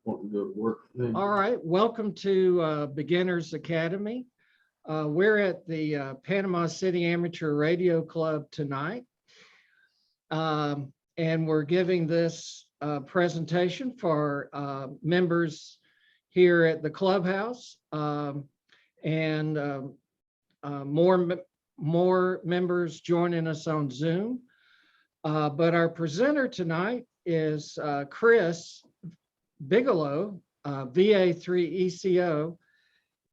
wanting to go to work. All right, welcome to Beginners Academy. We're at the Panama City Amateur Radio Club tonight. And we're giving this presentation for members here at the clubhouse and more members joining us on Zoom. But our presenter tonight is Chris Bigelow, VA3ECO,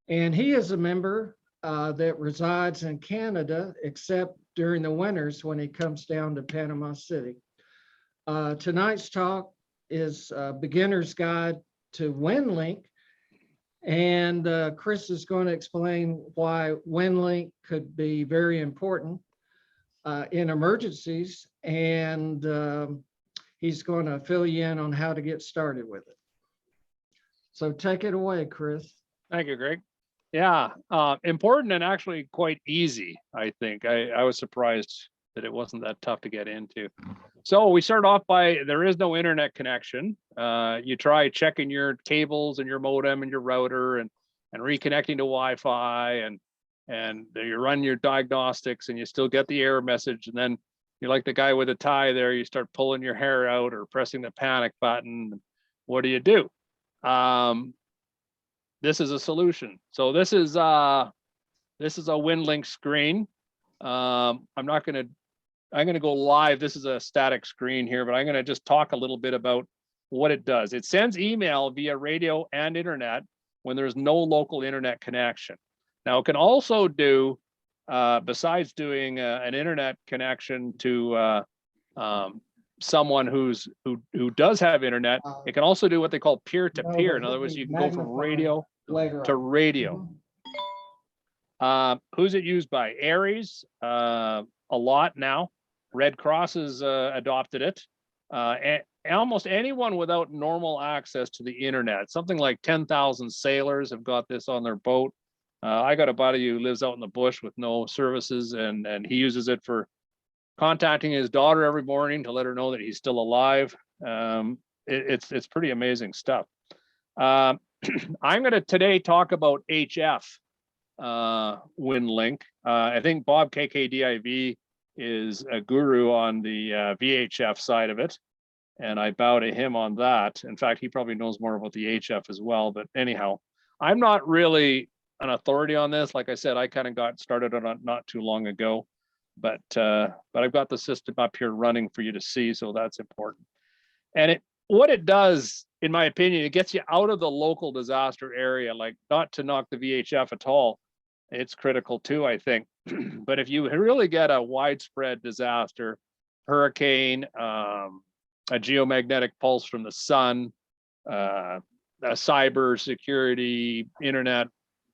and he is a member that resides in Canada, except during the winters when he comes down to Panama City. Tonight's talk is Beginner's Guide to Winlink, and Chris is going to explain why Winlink could be very important in emergencies, and he's going to fill you in on how to get started with it. So take it away, Chris. Thank you, Greg. Yeah, important and actually quite easy, I think. I was surprised that it wasn't that tough to get into. So we start off by, there is no internet connection. You try checking your cables and your modem and your router and reconnecting to Wi-Fi and you run your diagnostics and you still get the error message. And then you're like the guy with a tie there, you start pulling your hair out or pressing the panic button. What do? This is a solution. So this is a Winlink screen. I'm gonna go live. This is a static screen here, but I'm gonna just talk a little bit about what it does. It sends email via radio and internet when there's no local internet connection. Now it can also do, besides doing an internet connection to someone who does have internet, it can also do what they call peer-to-peer. In other words, you can go from radio to radio. Who's it used by? Aries, a lot now. Red Cross has adopted it. And almost anyone without normal access to the internet. Something like 10,000 sailors have got this on their boat. I got a buddy who lives out in the bush with no services, and he uses it for contacting his daughter every morning to let her know that he's still alive. It's pretty amazing stuff. I'm going to today talk about HF Winlink. I think Bob KKDIV is a guru on the VHF side of it, and I bow to him on that. In fact, he probably knows more about the HF as well. But anyhow, I'm not really an authority on this. Like I said, I kind of got started on it not too long ago. But I've got the system up here running for you to see, so that's important. And what it does, in my opinion, it gets you out of the local disaster area, like not to knock the VHF at all. It's critical too, I think. But if you really get a widespread disaster, hurricane, a geomagnetic pulse from the sun, a cyber security, internet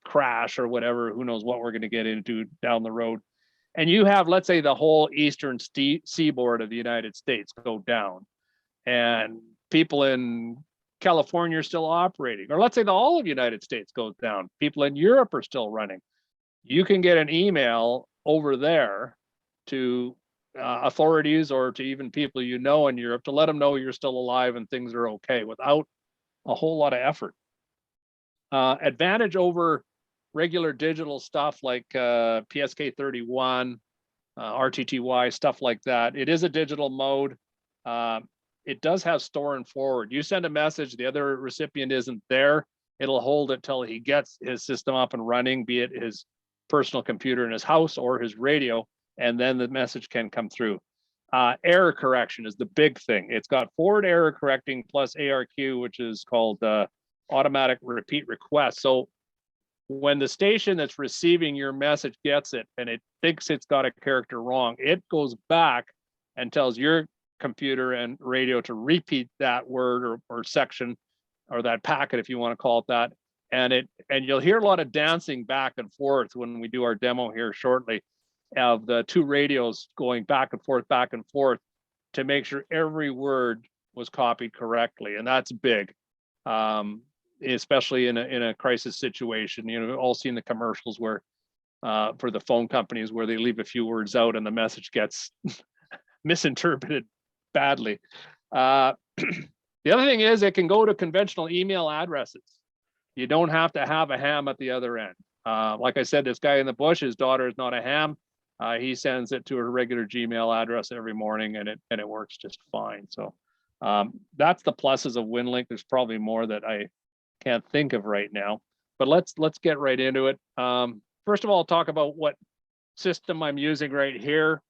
crash or whatever, who knows what we're going to get into down the road. And you have, let's say, the whole eastern seaboard of the United States go down, and people in California are still operating, or let's say the whole of the United States goes down, people in Europe are still running. You can get an email over there to authorities or to even people you know in Europe to let them know you're still alive and things are okay without a whole lot of effort. Advantage over regular digital stuff like PSK31, RTTY, stuff like that. It is a digital mode. It does have store and forward. You send a message, the other recipient isn't there, it'll hold it till he gets his system up and running, be it his personal computer in his house or his radio, and then the message can come through. Error correction is the big thing. It's got forward error correcting plus ARQ, which is called automatic repeat request. So when the station that's receiving your message gets it and it thinks it's got a character wrong, it goes back and tells your computer and radio to repeat that word or section or that packet, if you want to call it that. And you'll hear a lot of dancing back and forth when we do our demo here shortly of the two radios going back and forth to make sure every word was copied correctly. And that's big. Especially in a crisis situation. You know, we've all seen the commercials where for the phone companies where they leave a few words out and the message gets misinterpreted badly. The other thing is it can go to conventional email addresses. You don't have to have a ham at the other end. Like I said, this guy in the bush, his daughter is not a ham. He sends it to her regular Gmail address every morning, and it works just fine. So that's the pluses of Winlink. There's probably more that I can't think of right now, but let's get right into it. First of all, I'll talk about what system I'm using right here.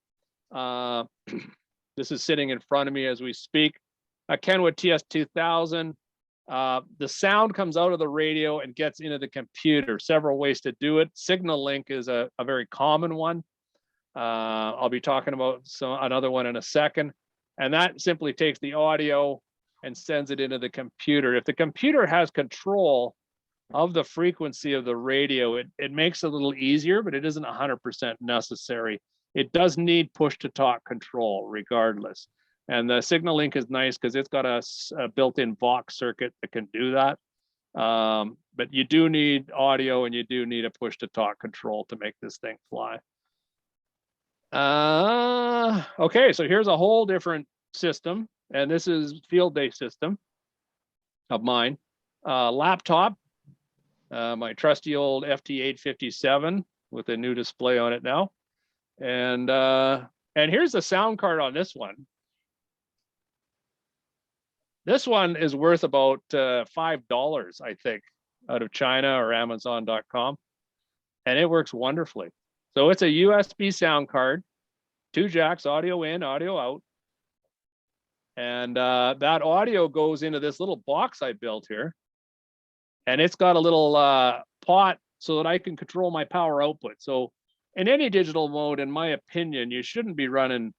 This is sitting in front of me as we speak. A Kenwood TS2000. The sound comes out of the radio and gets into the computer. Several ways to do it. Signal Link is a very common one. I'll be talking about another one in a second. And that simply takes the audio and sends it into the computer. If the computer has control of the frequency of the radio, it makes it a little easier, but it isn't 100% necessary. It does need push-to-talk control regardless. And the Signal Link is nice because it's got a built-in Vox circuit that can do that. But you do need audio and you do need a push-to-talk control to make this thing fly. Okay, so here's a whole different system, and this is field day system of mine. Laptop, my trusty old FT857 with a new display on it now. And here's the sound card on this one. This one is worth about $5, I think, out of China or Amazon.com, and it works wonderfully. So it's a USB sound card, 2 jacks, audio in, audio out. And that audio goes into this little box I built here. And it's got a little pot so that I can control my power output. So in any digital mode, in my opinion, you shouldn't be running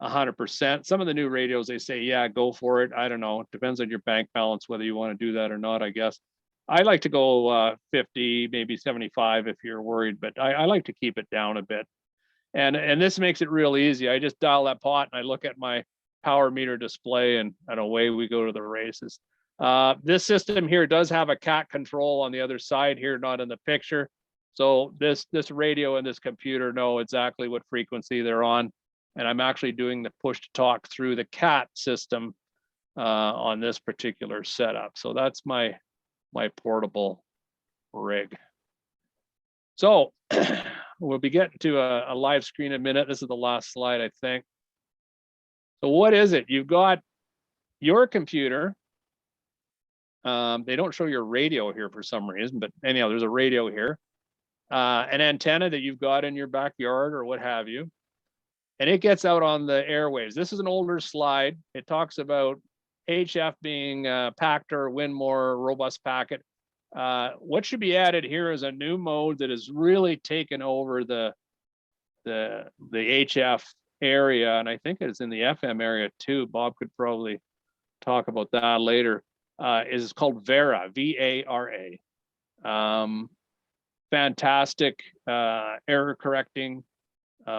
100%. Some of the new radios, they say, yeah, go for it. I don't know. It depends on your bank balance, whether you want to do that or not, I guess. I like to go 50, maybe 75 if you're worried, but I like to keep it down a bit. And this makes it real easy. I just dial that pot and I look at my power meter display, and away we go to the races. This system here does have a cat control on the other side here, not in the picture. So this radio and this computer know exactly what frequency they're on. And I'm actually doing the push to talk through the cat system on this particular setup. So that's my portable rig. So we'll be getting to a live screen in a minute. This is the last slide, I think. So what is it? You've got your computer. They don't show your radio here for some reason, but anyhow, there's a radio here. An antenna that you've got in your backyard or what have you. And it gets out on the airwaves. This is an older slide. It talks about HF being Pactor, Winmore, robust packet. What should be added here is a new mode that has really taken over the HF area, and I think it's in the FM area too. Bob could probably talk about that later. Is called VARA, V-A-R-A. Fantastic error correcting,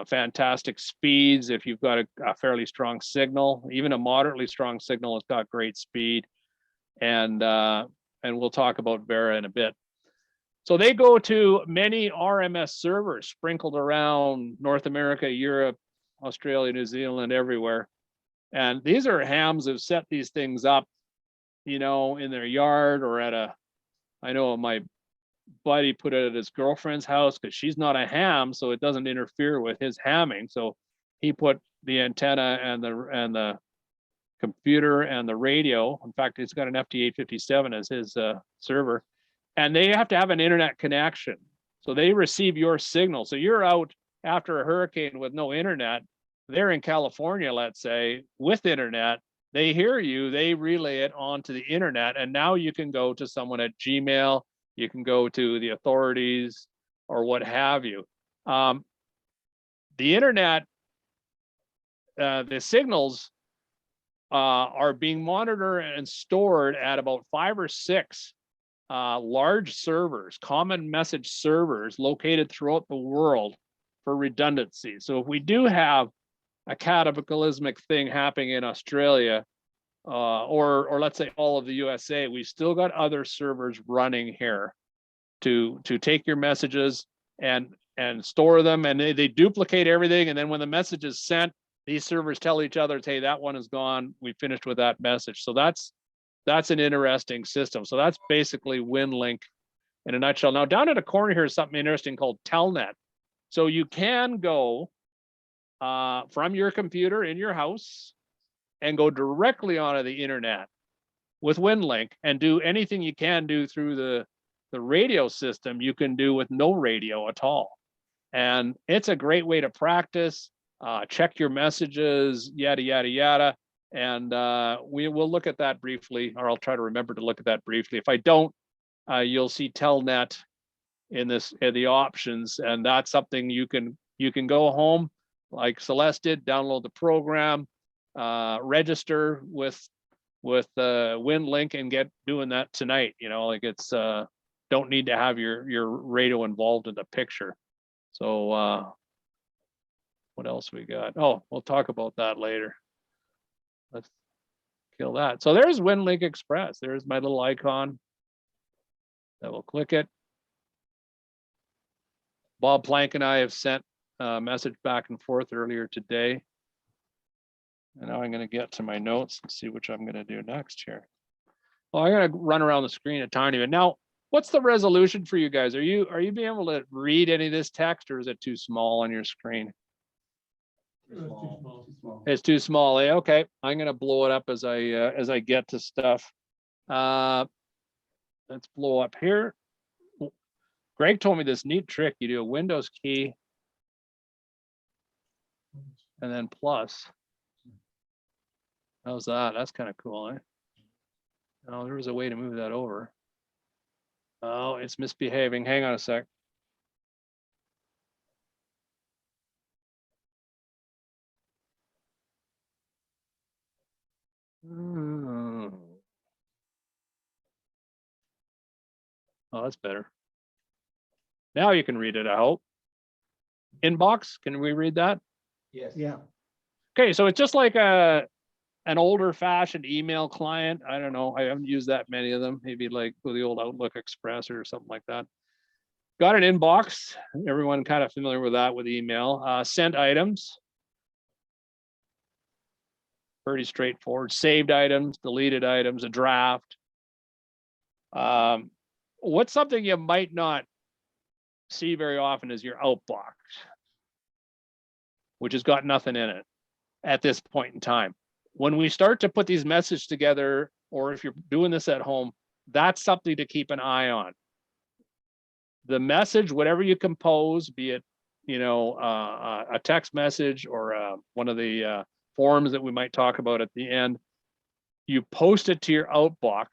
fantastic speeds. If you've got a fairly strong signal, even a moderately strong signal, it's got great speed. And we'll talk about VARA in a bit. So they go to many RMS servers sprinkled around North America, Europe, Australia, New Zealand, everywhere. And these are hams who've set these things up, you know, in their yard or I know my buddy put it at his girlfriend's house because she's not a ham, so it doesn't interfere with his hamming. So he put the antenna and the computer and the radio. In fact, he's got an FT857 as his server, and they have to have an internet connection. So they receive your signal. So you're out after a hurricane with no internet. They're in California, let's say, with internet. They hear you, they relay it onto the internet, and now you can go to someone at Gmail, you can go to the authorities or what have you. The internet, the signals are being monitored and stored at about 5 or 6 large servers, common message servers located throughout the world for redundancy. So if we do have a cataclysmic thing happening in Australia, or let's say all of the USA, we've still got other servers running here to take your messages and store them, and they duplicate everything. And then when the message is sent, these servers tell each other, hey, that one is gone. We finished with that message. So that's an interesting system. So that's basically Winlink in a nutshell. Now down in the corner here is something interesting called Telnet. So you can go from your computer in your house and go directly onto the internet with Winlink and do anything you can do through the radio system you can do with no radio at all. And it's a great way to practice, check your messages, yada, yada, yada. And we will look at that briefly, or I'll try to remember to look at that briefly. If I don't, you'll see Telnet in the options, and that's something you can go home like Celeste did, download the program, register with Winlink and get doing that tonight. You know, like it's don't need to have your radio involved in the picture. So what else we got? Oh, we'll talk about that later. Let's kill that. So there's Winlink Express. There's my little icon. I will click it. Bob Plank and I have sent a message back and forth earlier today. And now I'm going to get to my notes and see which I'm going to do next here. Well, I'm going to run around the screen a tiny bit. Now, what's the resolution for you guys? Are you being able to read any of this text, or is it too small on your screen? It's too small. It's too small. Eh? Okay, I'm going to blow it up as I get to stuff. Let's blow up here. Greg told me this neat trick. You do a Windows key and then plus. How's that? That's kind of cool, eh? Oh, there was a way to move that over. Oh, it's misbehaving. Hang on a sec. Oh, that's better. Now you can read it, I hope. Inbox, can we read that? Yes. Yeah. Okay, so it's just like an older fashioned email client. I don't know. I haven't used that many of them. Maybe like with the old Outlook Express or something like that. Got an inbox. Everyone kind of familiar with that with email. Sent items. Pretty straightforward. Saved items, deleted items, a draft. What's something you might not see very often is your Outbox, which has got nothing in it at this point in time. When we start to put these messages together, or if you're doing this at home, that's something to keep an eye on. The message, whatever you compose, be it, you know, a text message or one of the forms that we might talk about at the end, you post it to your Outbox,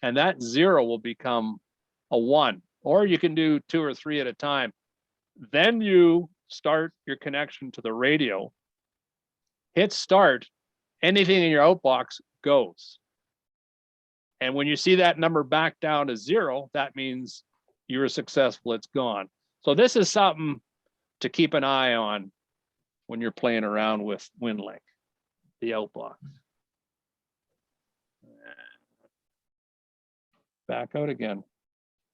and that 0 will become a 1, or you can do 2 or 3 at a time. Then you start your connection to the radio, hit start, anything in your Outbox goes. And when you see that number back down to 0, that means you were successful, it's gone. So this is something to keep an eye on when you're playing around with Winlink, the Outbox. Back out again.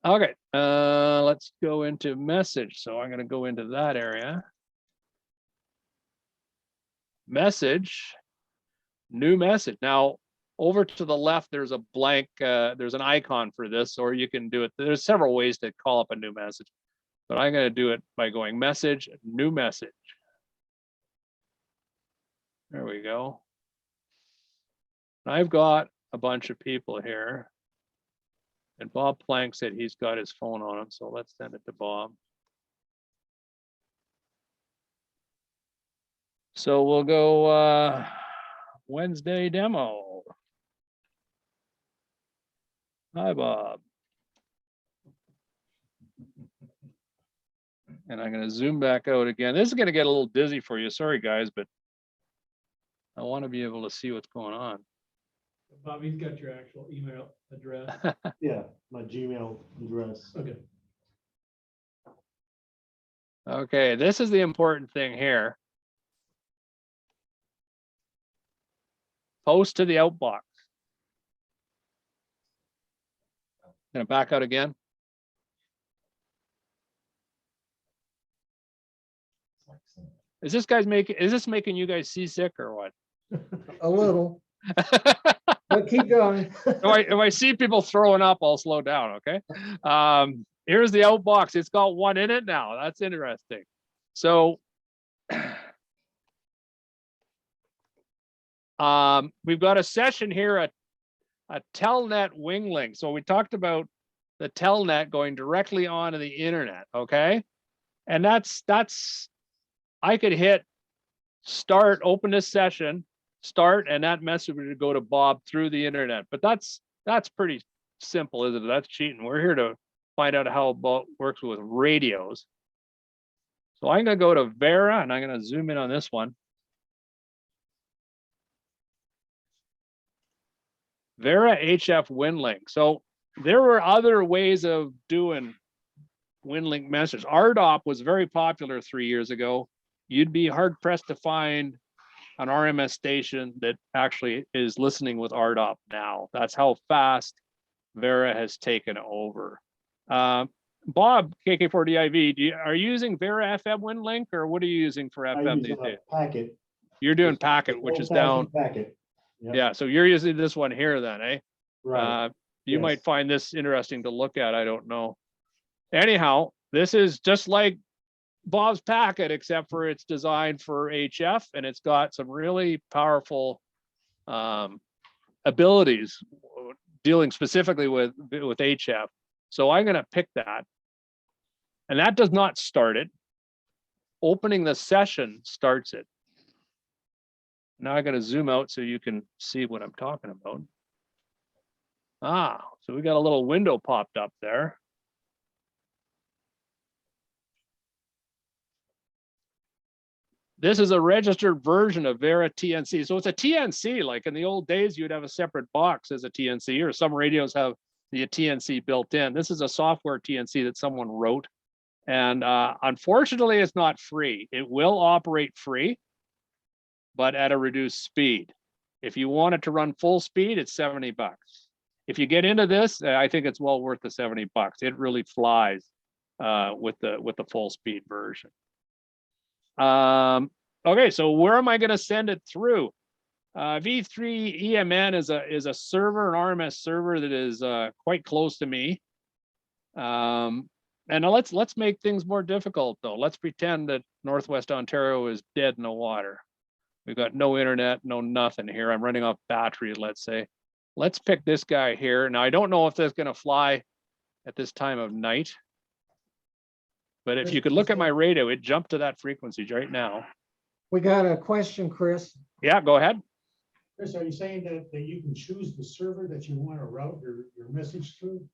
Okay, let's go into message. So I'm going to go into that area. Message, new message. Now, over to the left, there's a blank, there's an icon for this, or you can do it. There's several ways to call up a new message, but I'm going to do it by going message, new message. There we go. I've got a bunch of people here. And Bob Plank said he's got his phone on him, so let's send it to Bob. So we'll go Wednesday demo. Hi, Bob. And I'm going to zoom back out again. This is going to get a little dizzy for you. Sorry, guys, but I want to be able to see what's going on. Bobby's got your actual email address. Yeah, my Gmail address. Okay. Okay, this is the important thing here. Post to the Outbox. Gonna back out again. Is this making you guys seasick or what? A little, but keep going. If I see people throwing up, I'll slow down, okay? Here's the Outbox. It's got one in it now. That's interesting. So we've got a session here, a Telnet Winlink. So we talked about the Telnet going directly onto the internet, okay? And that's I could hit start, open this session, start, and that message would go to Bob through the internet. But that's pretty simple, isn't it? That's cheating. We're here to find out how it works with radios. So I'm going to go to Vera, and I'm going to zoom in on this one. Vera HF Winlink. So there were other ways of doing Winlink message. RDOP was very popular 3 years ago. You'd be hard pressed to find an RMS station that actually is listening with RDOP now. That's how fast Vera has taken over. Bob, KK4DIV, are you using Vera FM Winlink, or what are you using for I FM use these a days? packet. You're doing Just packet, which is down. Packet. Yep. Yeah, so you're using this one here then, eh? Right. You Yes. might find this interesting to look at. I don't know. Anyhow, this is just like Bob's packet, except for it's designed for HF, and it's got some really powerful abilities dealing specifically with HF. So I'm going to pick that, and that does not start it. Opening the session starts it. Now I got to zoom out so you can see what I'm talking about. So we got a little window popped up there. This is a registered version of Vera TNC. So it's a TNC, like in the old days, you'd have a separate box as a TNC, or some radios have the TNC built in. This is a software TNC that someone wrote. And unfortunately, it's not free. It will operate free, but at a reduced speed. If you want it to run full speed, it's $70. If you get into this, I think it's well worth the $70. It really flies with the full speed version. Okay, so where am I going to send it through? V3EMN is a server, an RMS server that is quite close to me. And now let's make things more difficult though. Let's pretend that Northwest Ontario is dead in the water. We've got no internet, no nothing here. I'm running off battery, let's say. Let's pick this guy here. Now I don't know if that's going to fly at this time of night. But if you could look at my radio, it jumped to that frequency right now. We got a question, Chris. Yeah, go ahead. Chris, are you saying that you can choose the server that you want to route your message through?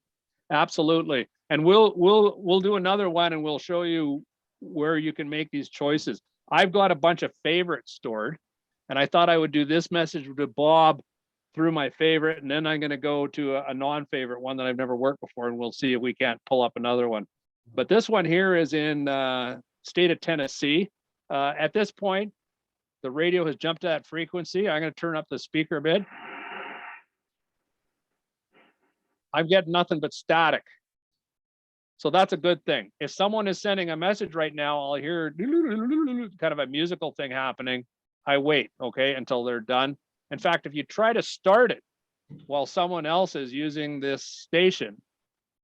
Absolutely. And we'll do another one, and we'll show you where you can make these choices. I've got a bunch of favorites stored, and I thought I would do this message to Bob through my favorite, and then I'm going to go to a non-favorite one that I've never worked before, and we'll see if we can't pull up another one. But this one here is in state of Tennessee. At this point, the radio has jumped to that frequency. I'm going to turn up the speaker a bit. I'm getting nothing but static. So that's a good thing. If someone is sending a message right now, I'll hear kind of a musical thing happening. I wait, okay, until they're done. In fact, if you try to start it while someone else is using this station,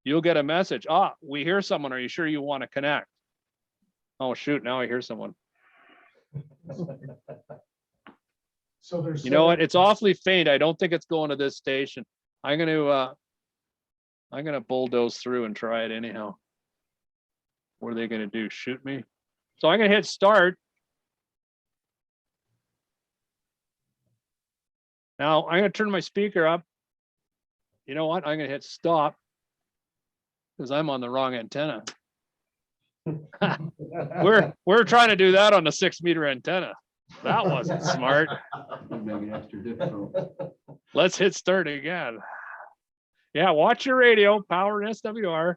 you'll get a message. We hear someone. Are you sure you want to connect? Oh, shoot. Now I hear someone. So there's. You know what? It's awfully faint. I don't think it's going to this station. I'm going to bulldoze through and try it anyhow. What are they going to do? Shoot me? So I'm going to hit start. Now I'm going to turn my speaker up. You know what? I'm going to hit stop, because I'm on the wrong antenna. We're trying to do that on the 6-meter antenna. That wasn't smart. Make it extra difficult. Let's hit start again. Yeah, watch your radio, power and SWR.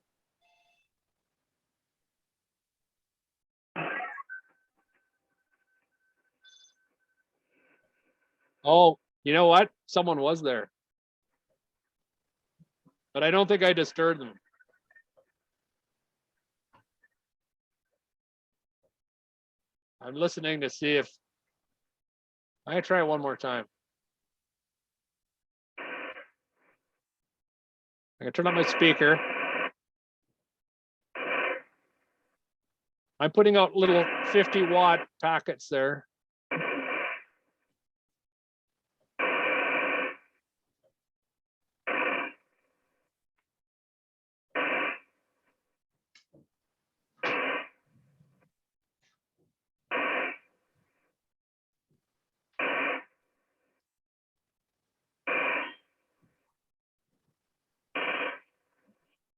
Oh, you know what? Someone was there. But I don't think I disturbed them. I'm listening to see if I can try it one more time. I can turn on my speaker. I'm putting out little 50-watt packets there.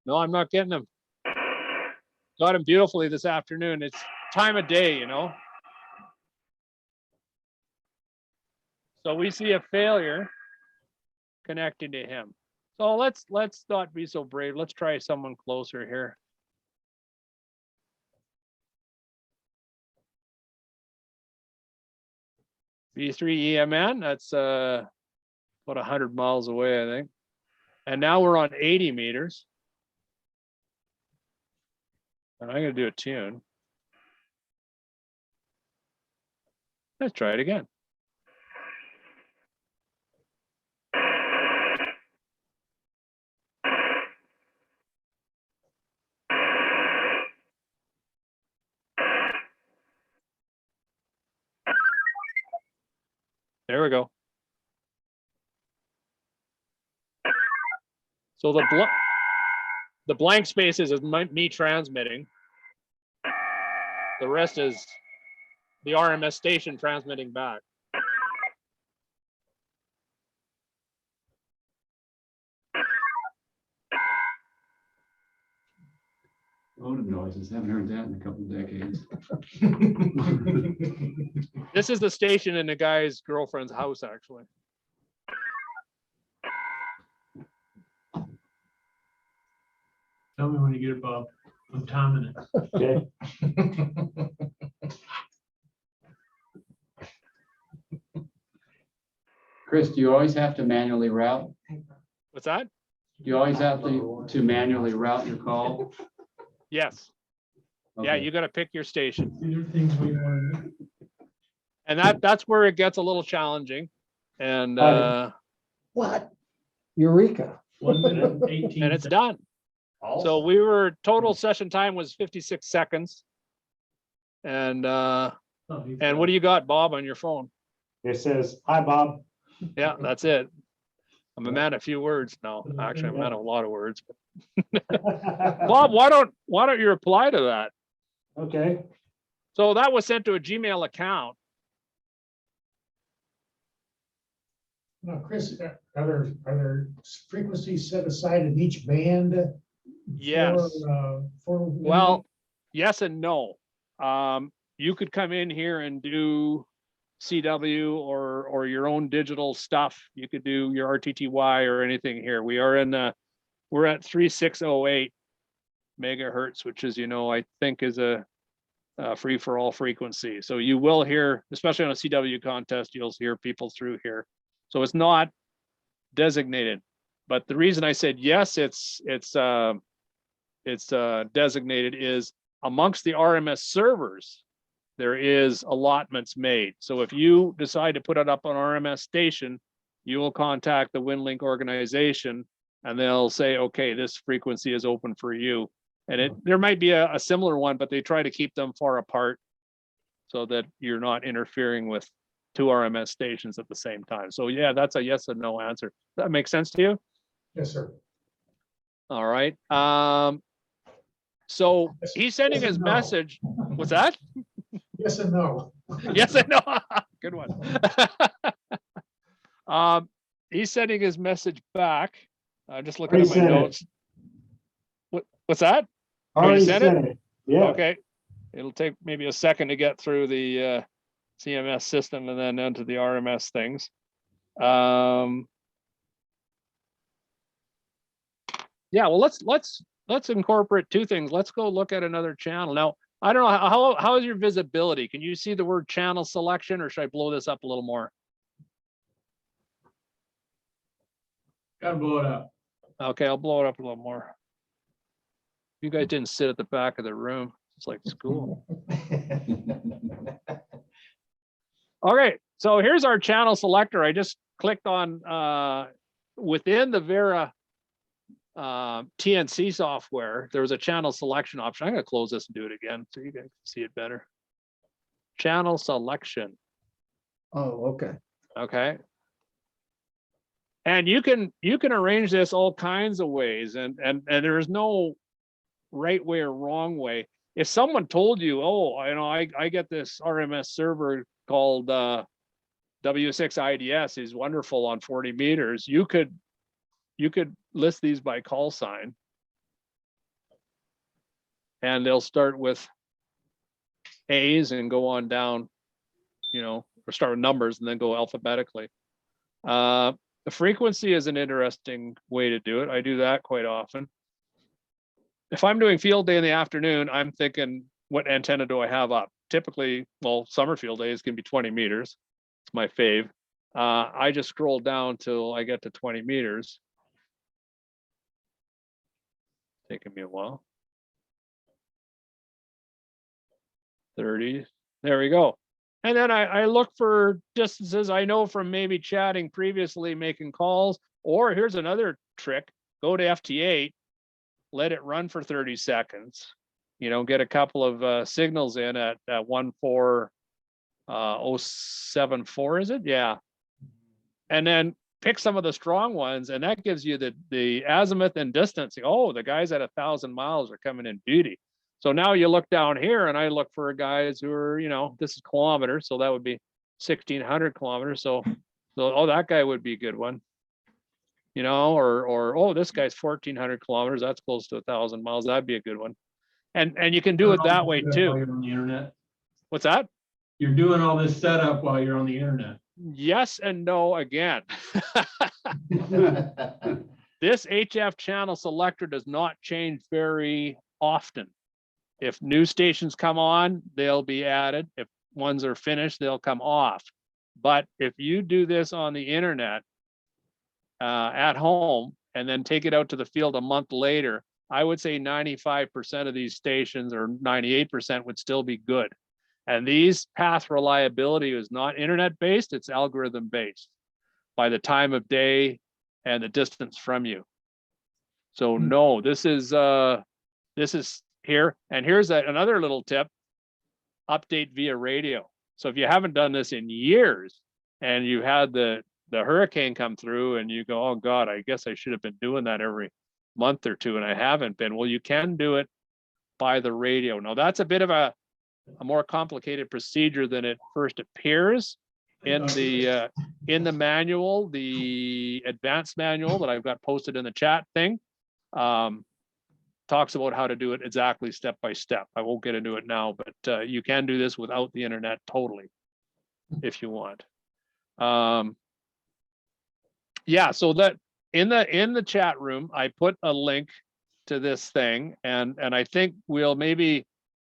No, I'm not getting them. Got him beautifully this afternoon. It's time of day, you know. So we see a failure connecting to him. So let's not be so brave. Let's try someone closer here. V3EMN, that's about 100 miles away, I think. And now we're on 80 meters. And I'm gonna do a tune. Let's try it again. There we go. So the blank spaces is me transmitting. The rest is the RMS station transmitting back. Motive noises, haven't heard that in a couple of decades. This is the station in the guy's girlfriend's house, actually. Tell me when you get it, Bob. I'm timing it. Okay. Chris, do you always have to manually route? What's that? Do you always have to manually route your call? Yes. Yeah, Okay. you got to pick your station. These are things we learned. And that's where it gets a little challenging. And What? Eureka. 1 minute and 18 and it's seconds. done. So we were total session time was 56 seconds. And Oh, he's and what do you got, Bob, on your phone? It says, hi, Bob. Yeah, that's it. I'm a man of few words. No, actually, I'm a man of a lot of words. Bob, why don't you reply to that? Okay. So that was sent to a Gmail account. Now, Chris, are there frequencies set aside in each band? Yes. For Well, yes and no. You could come in here and do CW or your own digital stuff. You could do your RTTY or anything here. We're at 3608 megahertz, which is, I think is a free for all frequency. So you will hear, especially on a CW contest, you'll hear people through here. So it's not designated. But the reason I said yes, it's designated is amongst the RMS servers, there is allotments made. So if you decide to put it up on RMS station, you will contact the Winlink organization and they'll say, okay, this frequency is open for you. And there might be a similar one, but they try to keep them far apart so that you're not interfering with two RMS stations at the same time. So yeah, that's a yes or no answer. Does that make sense to you? Yes, sir. All right. So he's sending his No. message. What's that? Yes and no. Yes and no. Good one. He's sending his message back. Just looking at my Already sent it. notes. What's that? Already sent sent it. Yeah. Okay. It'll take maybe a second to get through the CMS system and then into the RMS things. Yeah, well, let's incorporate two things. Let's go look at another channel. Now, I don't know, how is your visibility? Can you see the word channel selection, or should I blow this up a little more? Gotta blow it up. Okay, I'll blow it up a little more. You guys didn't sit at the back of the room. It's like school. Okay, so here's our channel selector. I just clicked on within the Vera TNC software, there was a channel selection option. I'm going to close this and do it again so you guys can see it better. Channel selection. Oh, okay. Okay. And you can arrange this all kinds of ways, and there is no right way or wrong way. If someone told you, oh, you know, I get this RMS server called W6IDS is wonderful on 40 meters, you could list these by call sign, and they'll start with A's and go on down, you know, or start with numbers and then go alphabetically. The frequency is an interesting way to do it. I do that quite often. If I'm doing field day in the afternoon, I'm thinking, what antenna do I have up? Typically, well, summer field days can be 20 meters. It's my fave. I just scroll down till I get to 20 meters. Taking me a while. 30, there we go. And then I look for distances I know from maybe chatting previously, making calls, or here's another trick, go to FT8, let it run for 30 seconds, you know, get a couple of signals in at 14074, is it? Yeah. And then pick some of the strong ones, and that gives you the azimuth and distance. Oh, the guys at 1,000 miles are coming in beauty. So now you look down here, and I look for guys who are, you know, this is kilometers, so that would be 1,600 kilometers. So oh, that guy would be a good one, you know, or oh, this guy's 1,400 kilometers. That's close to 1,000 miles. That'd be a good one. And you can do it that way While too. you're on the internet. What's that? You're doing all this setup while you're on the internet. Yes and no again. This HF channel selector does not change very often. If new stations come on, they'll be added. If ones are finished, they'll come off. But if you do this on the internet at home and then take it out to the field a month later, I would say 95% of these stations, or 98%, would still be good. And these path reliability is not internet based, it's algorithm based by the time of day and the distance from you. So no, this is here. And here's another little tip, update via radio. So if you haven't done this in years and you had the hurricane come through and you go, oh God, I guess I should have been doing that every month or two, and I haven't been. Well, you can do it by the radio. Now that's a bit of a more complicated procedure than it first appears in the manual, the advanced manual that I've got posted in the chat thing. Talks about how to do it exactly step by step. I won't get into it now, but you can do this without the internet totally if you want. Yeah, so that in the chat room, I put a link to this thing, and I think we'll maybe,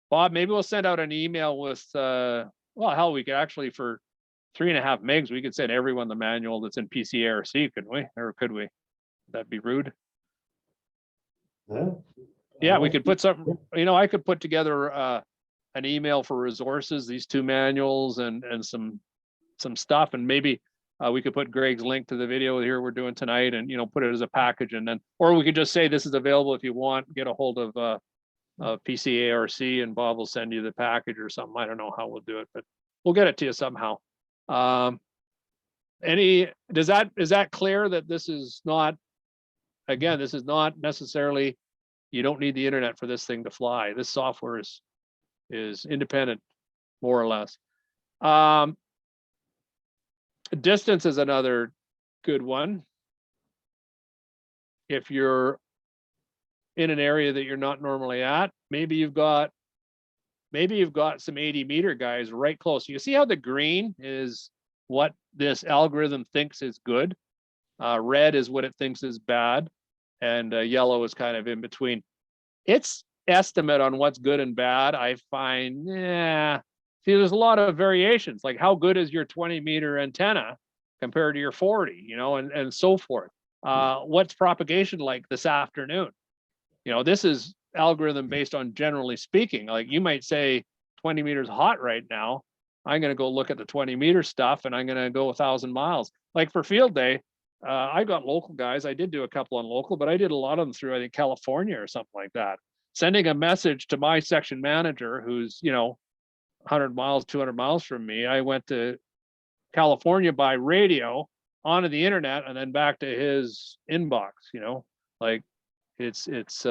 Bob, maybe we'll send out an email with well, hell, we could actually, for 3.5 megs, we could send everyone the manual that's in PC ARC, couldn't we? Or could we? That'd be rude. Yeah, we could put something, you know, I could put together an email for resources, these 2 manuals and some stuff, and maybe we could put Greg's link to the video here we're doing tonight, and, you know, put it as a package, and then, or we could just say this is available if you want, get a hold of PC ARC, and Bob will send you the package or something. I don't know how we'll do it, but we'll get it to you somehow. Is that clear that this is not, again, this is not necessarily, you don't need the internet for this thing to fly. This software is independent, more or less. Distance is another good one. If you're in an area that you're not normally at, maybe you've got some 80-meter guys right close. You see how the green is what this algorithm thinks is good. Red is what it thinks is bad, and yellow is kind of in between. Its estimate on what's good and bad, I find, see, there's a lot of variations, like how good is your 20-meter antenna compared to your 40, you know, and so forth. What's propagation like this afternoon? You know, this is algorithm based on generally speaking. Like you might say 20 meters hot right now. I'm going to go look at the 20 meter stuff and I'm going to go 1,000 miles. Like for field day, I got local guys. I did do a couple on local, but I did a lot of them through, I think, California or something like that. Sending a message to my section manager who's, 100 miles, 200 miles from me. I went to California by radio onto the internet and then back to his inbox, like it's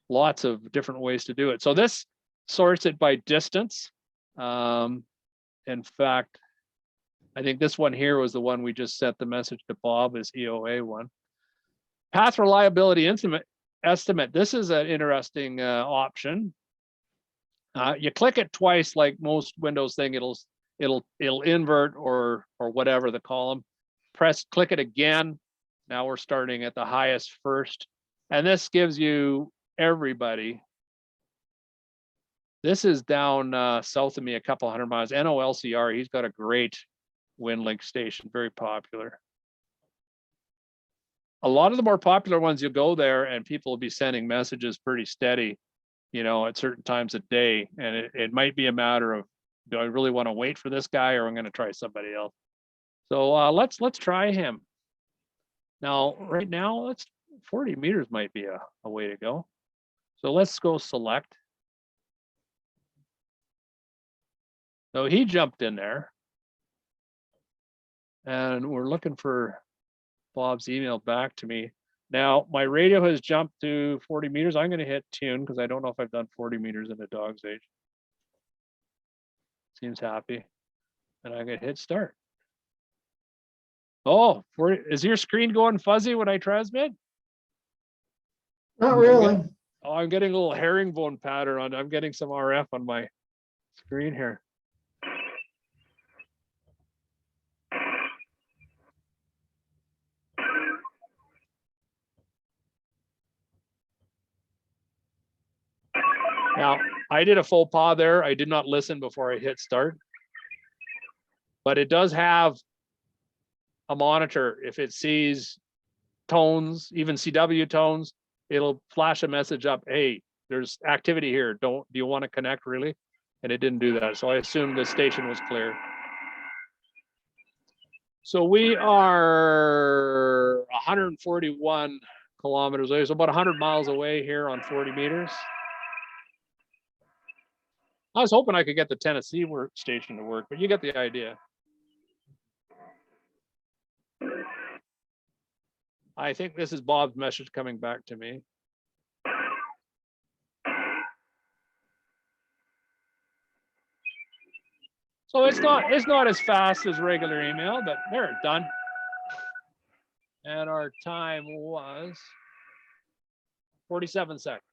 lots of different ways to do it. So this sorts it by distance. In fact, I think this one here was the one we just sent the message to Bob, is EOA one. Path reliability estimate. This is an interesting option. You click it twice, like most Windows thing, it'll invert or whatever the column. Click it again. Now we're starting at the highest first. And this gives you everybody. This is down south of me a couple 100 miles. NOLCR, he's got a great Winlink station, very popular. A lot of the more popular ones, you'll go there and people will be sending messages pretty steady, at certain times of day. And it might be a matter of, do I really want to wait for this guy or I'm going to try somebody else? So let's try him. Now, right now, 40 meters might be a way to go. So let's go select. So he jumped in there. And we're looking for Bob's email back to me. Now, my radio has jumped to 40 meters. I'm going to hit tune because I don't know if I've done 40 meters in a dog's age. Seems happy. And I'm going to hit start. Oh, is your screen going fuzzy when I transmit? Not really. Oh, I'm getting a little herringbone pattern on. I'm getting some RF on my screen here. Now, I did a faux pas there. I did not listen before I hit start. But it does have a monitor. If it sees tones, even CW tones, it'll flash a message up. Hey, there's activity here. Do you want to connect really? And it didn't do that. So I assumed the station was clear. So we are 141 kilometers away. So about 100 miles away here on 40 meters. I was hoping I could get the Tennessee station to work, but you get the idea. I think this is Bob's message coming back to me. So it's not as fast as regular email, but there, done. And our time was 47 seconds.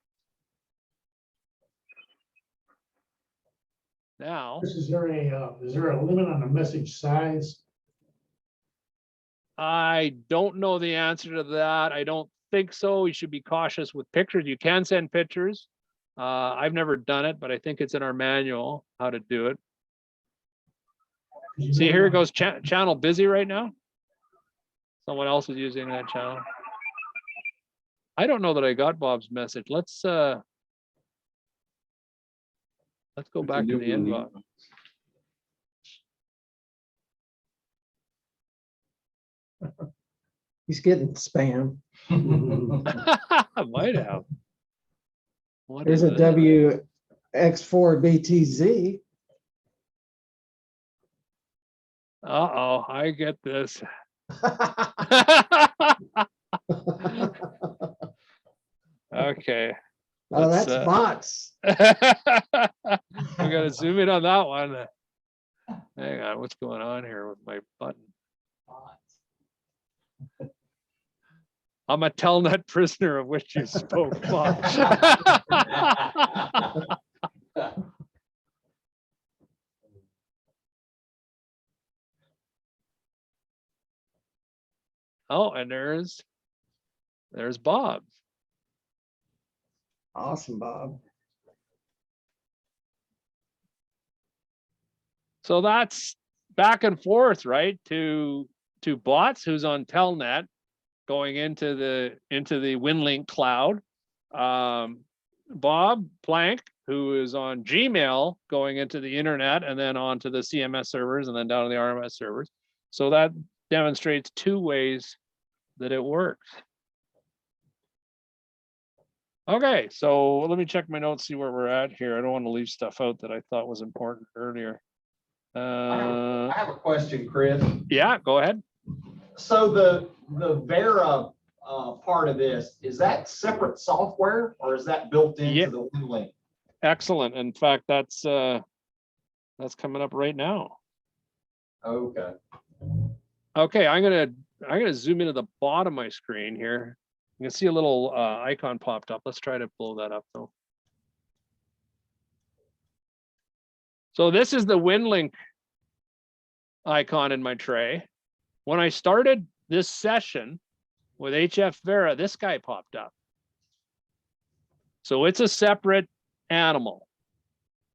Now, Is there a limit on the message size? I don't know the answer to that. I don't think so. You should be cautious with pictures. You can send pictures. I've never done it, but I think it's in our manual how to do it. See, here it goes, channel busy right now. Someone else is using that channel. I don't know that I got Bob's message. Let's go back to the inbox. He's getting spam. I might have. What There's is a it? WX4BTZ. Uh-oh, I get this. Okay. Oh, Let's, that's bots. We gotta zoom in on that one. Hang on, what's going on here with my button? I'm a Telnet prisoner of which you spoke. Bob. Oh, and there's Bob. Awesome, Bob. So that's back and forth, right? To bots who's on Telnet going into the Winlink cloud. Bob Plank, who is on Gmail going into the internet and then onto the CMS servers and then down to the RMS servers. So that demonstrates 2 ways that it works. Okay, so let me check my notes, see where we're at here. I don't want to leave stuff out that I thought was important earlier. I have a question, Chris. Yeah, go ahead. So the Vera part of this, is that separate software or is that built into Yeah. the Winlink? Excellent. In fact, that's coming up right now. Okay. Okay, I'm gonna zoom into the bottom of my screen here. You can see a little icon popped up. Let's try to blow that up though. So this is the Winlink icon in my tray. When I started this session with HF Vera, this guy popped up. So it's a separate animal.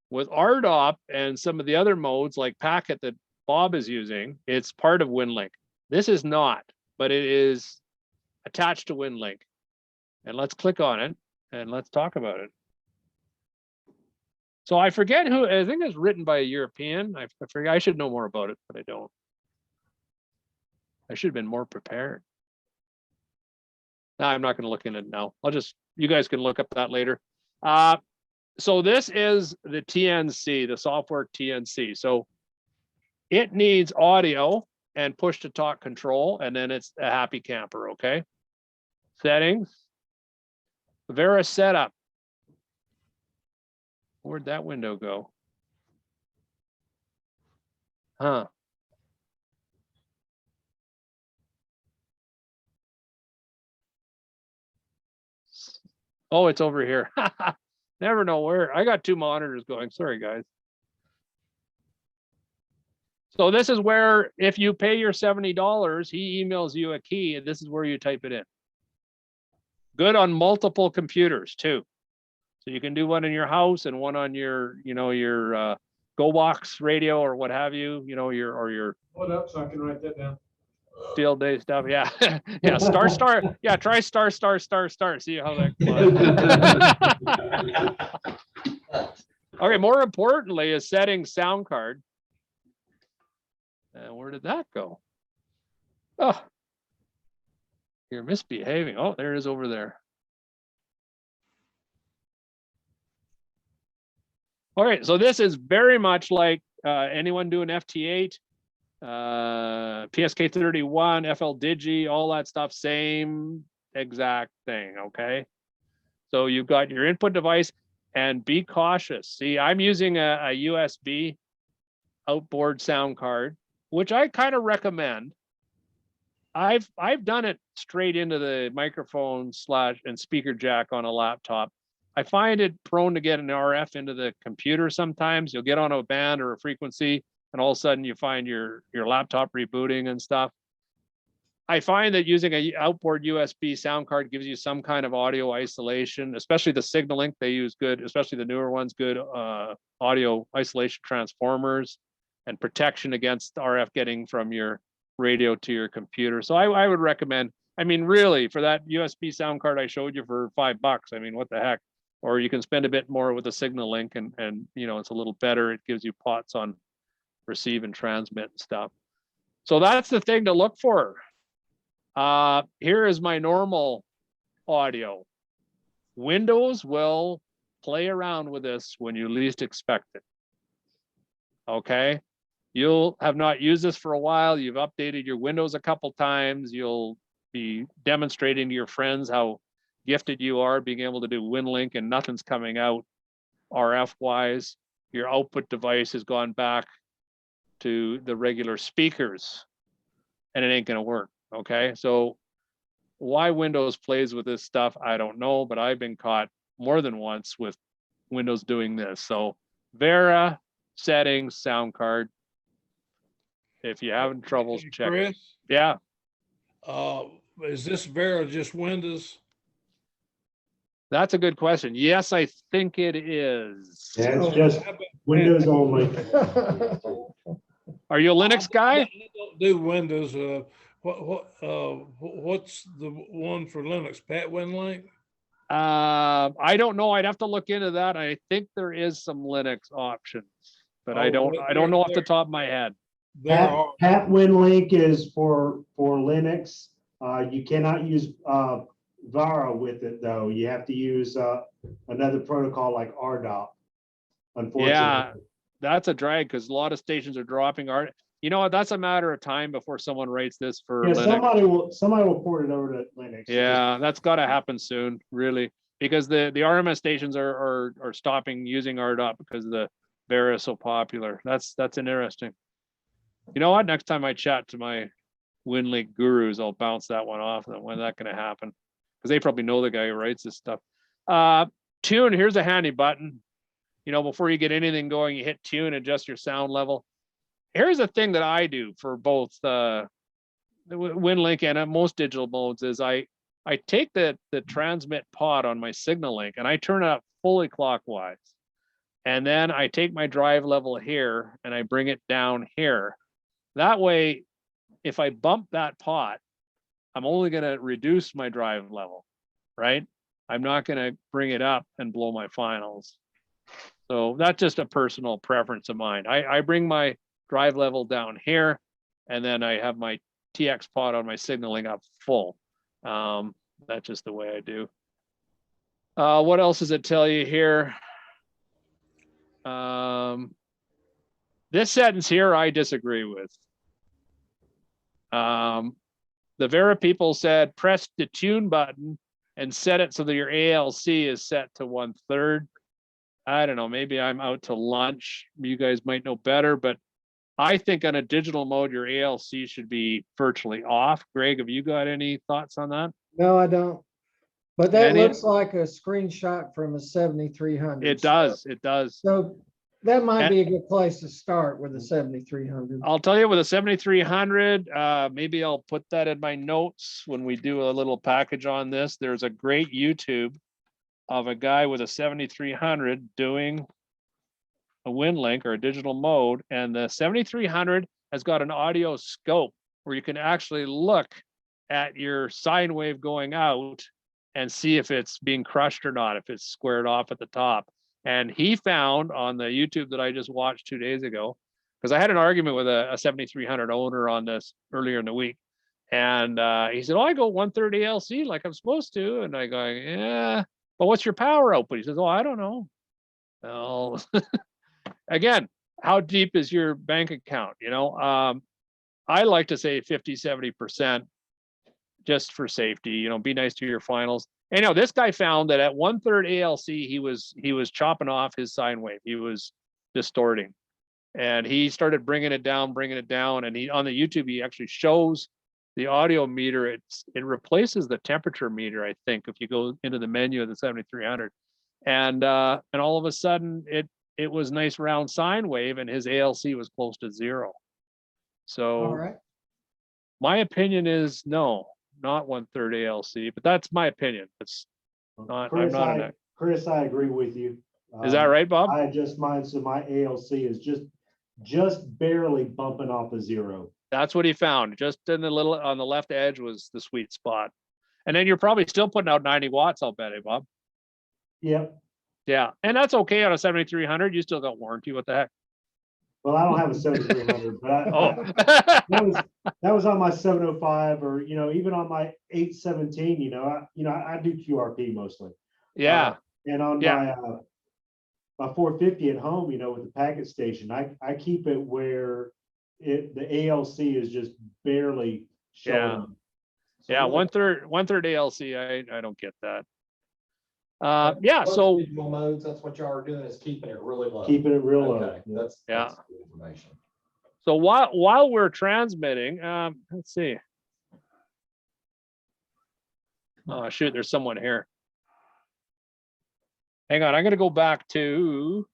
With RDOP and some of the other modes like Packet that Bob is using, it's part of Winlink. This is not, but it is attached to Winlink. And let's click on it and let's talk about it. So I forget who, I think it's written by a European. I forget, I should know more about it, but I don't. I should have been more prepared. No, I'm not going to look in it now. You guys can look up that later. So this is the TNC, the software TNC. So it needs audio and push to talk control, and then it's a happy camper, okay? Settings, Vera setup. Where'd that window go? Huh. Oh, it's over here. Never know where. I got 2 monitors going. Sorry, guys. So this is where, if you pay your $70, he emails you a key, and this is where you type it in. Good on multiple computers too. So you can do one in your house and one on your, your GoBox radio or what have you, your Hold up so I can write that down. field day stuff. Yeah. Yeah. Star. Yeah. Try star. See how that goes. Okay. More importantly is setting sound card. And where did that go? Oh, you're misbehaving. Oh, there it is over there. All right. So this is very much like anyone doing FT8. PSK31, FL Digi, all that stuff, same exact thing, okay? So you've got your input device, and be cautious. See, I'm using a USB outboard sound card, which I kind of recommend. I've done it straight into the microphone and speaker jack on a laptop. I find it prone to get an RF into the computer sometimes. You'll get on a band or a frequency, and all of a sudden you find your laptop rebooting and stuff. I find that using an outboard USB sound card gives you some kind of audio isolation, especially the SignalLink. They use good, especially the newer ones, good audio isolation transformers and protection against RF getting from your radio to your computer. So I would recommend, I mean, really, for that USB sound card I showed you for $5, I mean, what the heck? Or you can spend a bit more with a SignalLink and it's a little better. It gives you pots on receive and transmit and stuff. So that's the thing to look for. Here is my normal audio. Windows will play around with this when you least expect it. Okay. You'll have not used this for a while. You've updated your Windows a couple times. You'll be demonstrating to your friends how gifted you are being able to do Winlink and nothing's coming out RF wise. Your output device has gone back to the regular speakers and it ain't going to work. Okay. So why Windows plays with this stuff, I don't know, but I've been caught more than once with Windows doing this. So Vera settings, sound card. If you're having troubles, check. Chris, Yeah. is this Vera just Windows? That's a good question. Yes, I think it is. Yeah, it's just Windows only. Are you a Linux guy? I don't do Windows. What's the one for Linux? Pat Winlink? I don't know. I'd have to look into that. I think there is some Linux options, but I Oh, don't know off the top of my head. There are, Pat Winlink is for Linux. You cannot use Vara with it though. You have to use another protocol like RDOP. Unfortunately. Yeah, that's a drag because a lot of stations are dropping art. You know what? That's a matter of time before someone writes this for Yeah, Linux. somebody will port it over to Linux. Yeah, that's got to happen soon, really, because the RMS stations are stopping using RDOT because the Vera is so popular. That's an interesting. You know what? Next time I chat to my Winlink gurus, I'll bounce that one off. When's that going to happen? Because they probably know the guy who writes this stuff. Tune. Here's a handy button. You know, before you get anything going, you hit tune, adjust your sound level. Here's a thing that I do for both the Winlink and most digital modes is I take the transmit pod on my signal link and I turn it up fully clockwise. And then I take my drive level here and I bring it down here. That way, if I bump that pot, I'm only going to reduce my drive level, right? I'm not going to bring it up and blow my finals. So that's just a personal preference of mine. I bring my drive level down here, and then I have my TX pod on my signaling up full. That's just the way I do. What else does it tell you here? This sentence here, I disagree with. The Vera people said, press the tune button and set it so that your ALC is set to 1/3. I don't know, maybe I'm out to lunch. You guys might know better, but I think on a digital mode, your ALC should be virtually off. Greg, have you got any thoughts on that? No, I don't. But that Any- looks like a screenshot from a 7300. It does, it does. So that might And- be a good place to start with a 7300. I'll tell you with a 7300, maybe I'll put that in my notes when we do a little package on this. There's a great YouTube of a guy with a 7300 doing a Winlink or a digital mode, and the 7300 has got an audio scope where you can actually look at your sine wave going out and see if it's being crushed or not, if it's squared off at the top. And he found on the YouTube that I just watched 2 days ago, because I had an argument with a 7300 owner on this earlier in the week. And he said, oh, I go 1/3 ALC like I'm supposed to. And I go, yeah, but what's your power output? He says, oh, I don't know. Well, again, how deep is your bank account? You know, I like to say 50, 70% just for safety, you know, be nice to your finals. And, you know, this guy found that at 1/3 ALC, he was chopping off his sine wave. He was distorting, and he started bringing it down. And he, on the YouTube, he actually shows the audio meter. It replaces the temperature meter, I think, if you go into the menu of the 7300. And all of a sudden it was nice round sine wave, and his ALC was close to 0. So All right. my opinion is no, not 1/3 ALC, but that's my opinion. It's not, I'm not an, Chris, I agree with you. is that right, Bob? I adjust mine, so my ALC is just barely bumping off a 0. That's what he found. Just in the little, on the left edge was the sweet spot. And then you're probably still putting out 90 watts, I'll bet, Bob. Yep. Yeah, and that's okay on a 7300. You still got warranty. What the heck? Well, I don't have a 7300, but Oh, that was on my 705, or even on my 817. I do QRP mostly. yeah, And on Yeah. my 450 at home, with the packet station, I keep it where the ALC is just barely showing. yeah. 1/3 ALC. I don't get that. Yeah. Most So digital modes, that's what y'all are doing, is keeping it really low. Keeping it real low. Okay, that's Yeah. good information. so while we're transmitting, let's see. Oh shoot, there's someone here. Hang on, I'm gonna go back to.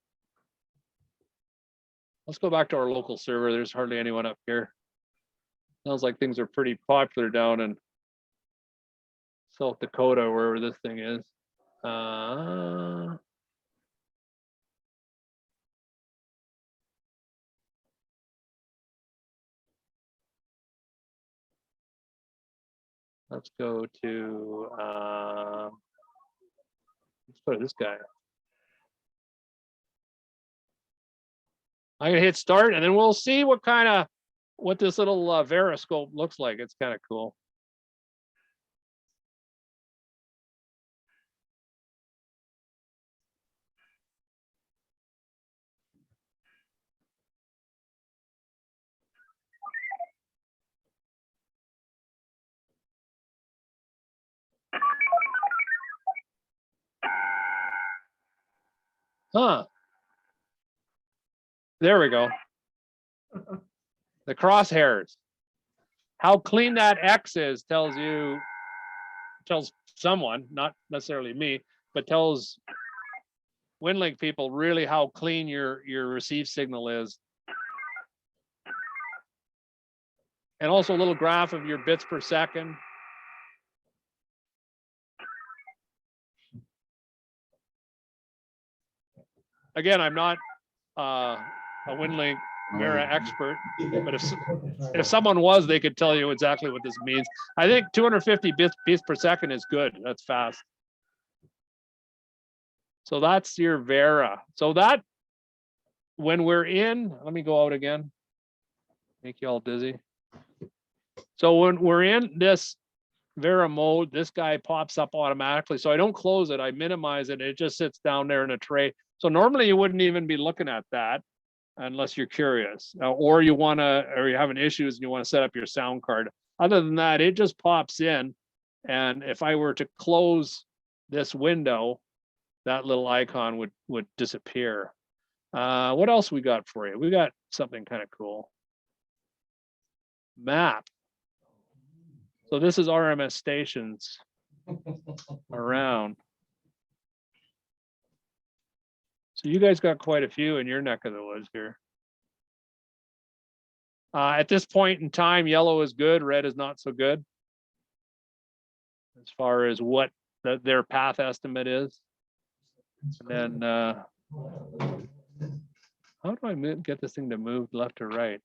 Let's go back to our local server. There's hardly anyone up here. Sounds like things are pretty popular down in South Dakota, wherever this thing is. Let's go to put this guy. I'm gonna hit start and then we'll see what this little VA3ECO looks like. It's kind of cool. Huh. There we go. The crosshairs. How clean that X is tells someone, not necessarily me, but tells Winlink people really how clean your receive signal is. And also a little graph of your bits per second. Again, I'm not a Winlink VA expert, but if someone was, they could tell you exactly what this means. I think 250 bits per second is good. That's fast. So that's your VA. So that when we're in, let me go out again, make you all dizzy. So when we're in this VA mode, this guy pops up automatically. So I don't close it, I minimize it. It just sits down there in a tray. So normally you wouldn't even be looking at that unless you're curious, or you're having issues and you want to set up your sound card. Other than that, it just pops in. And if I were to close this window, that little icon would disappear. What else we got for you? We got something kind of cool. Map. So this is RMS stations around. So you guys got quite a few in your neck of the woods here. At this point in time, yellow is good, red is not so good. As far as what their path estimate is. And then, how do I get this thing to move left or right?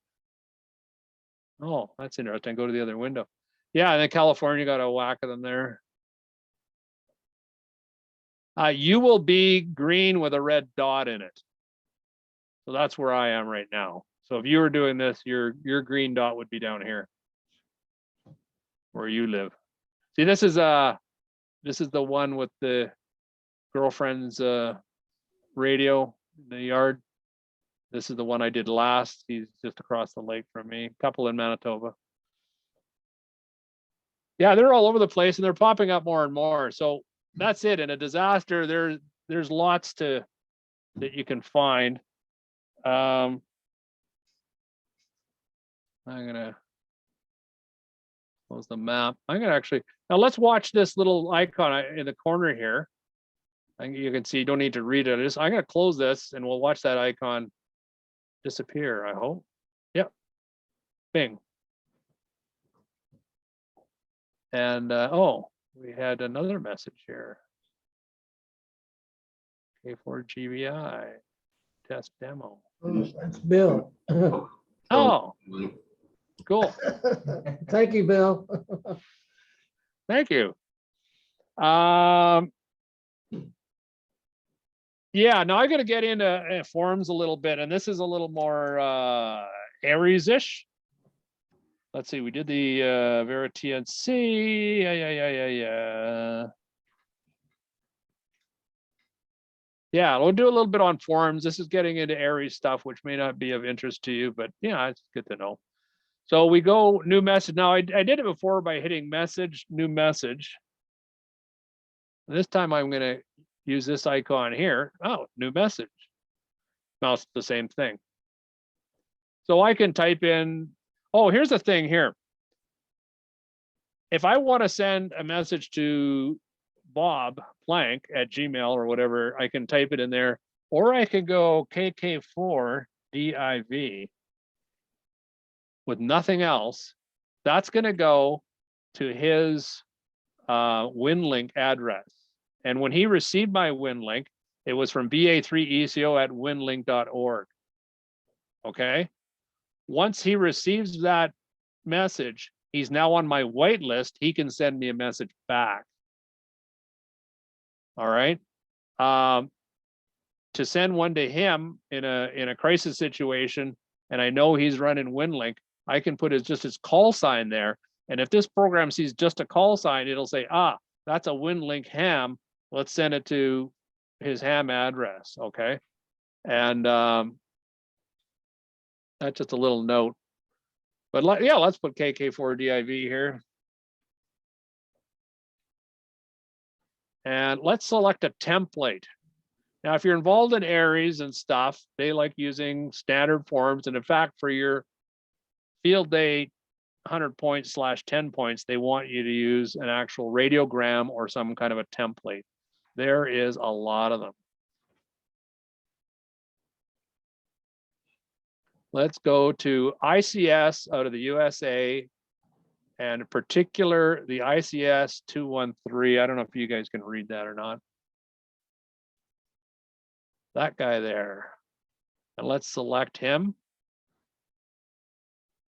Oh, that's interesting. Go to the other window. Yeah, and then California got a whack of them there. You will be green with a red dot in it. So that's where I am right now. So if you were doing this, your green dot would be down here where you live. See, this is the one with the girlfriend's radio in the yard. This is the one I did last. He's just across the lake from me. A couple in Manitoba. Yeah, they're all over the place and they're popping up more and more. So that's it. In a disaster, there's lots that you can find. I'm gonna close the map. I'm gonna actually now let's watch this little icon in the corner here. And you can see you don't need to read it. I'm gonna close this and we'll watch that icon disappear, I hope. Yep. Bing. And oh, we had another message here. K4GBI test demo. That's Bill. Oh, cool. Thank you, Bill. Thank you. Yeah, now I got to get into forums a little bit, and this is a little more Aries-ish. Let's see, we did the VA3ECO. Yeah. Yeah, we'll do a little bit on forums. This is getting into Aries stuff, which may not be of interest to you, but yeah, it's good to know. So we go new message. Now I did it before by hitting message, new message. This time I'm going to use this icon here. Oh, new message. Now it's the same thing. So I can type in, oh, here's the thing here. If I want to send a message to Bob Plank at Gmail or whatever, I can type it in there, or I can go KK4DIV with nothing else. That's going to go to his Winlink address. And when he received my Winlink, it was from VA3ECO at winlink.org. Okay. Once he receives that message, he's now on my whitelist. He can send me a message back. All right. to send one to him in a crisis situation, and I know he's running Winlink, I can put just his call sign there. And if this program sees just a call sign, it'll say, ah, that's a Winlink ham. Let's send it to his ham address. Okay. And that's just a little note. But yeah, let's put KK4DIV here. And let's select a template. Now, if you're involved in ARIES and stuff, they like using standard forms. And in fact, for your field day 100 points / 10 points, they want you to use an actual radiogram or some kind of a template. There is a lot of them. Let's go to ICS out of the USA, and in particular, the ICS 213. I don't know if you guys can read that or not. That guy there. And let's select him.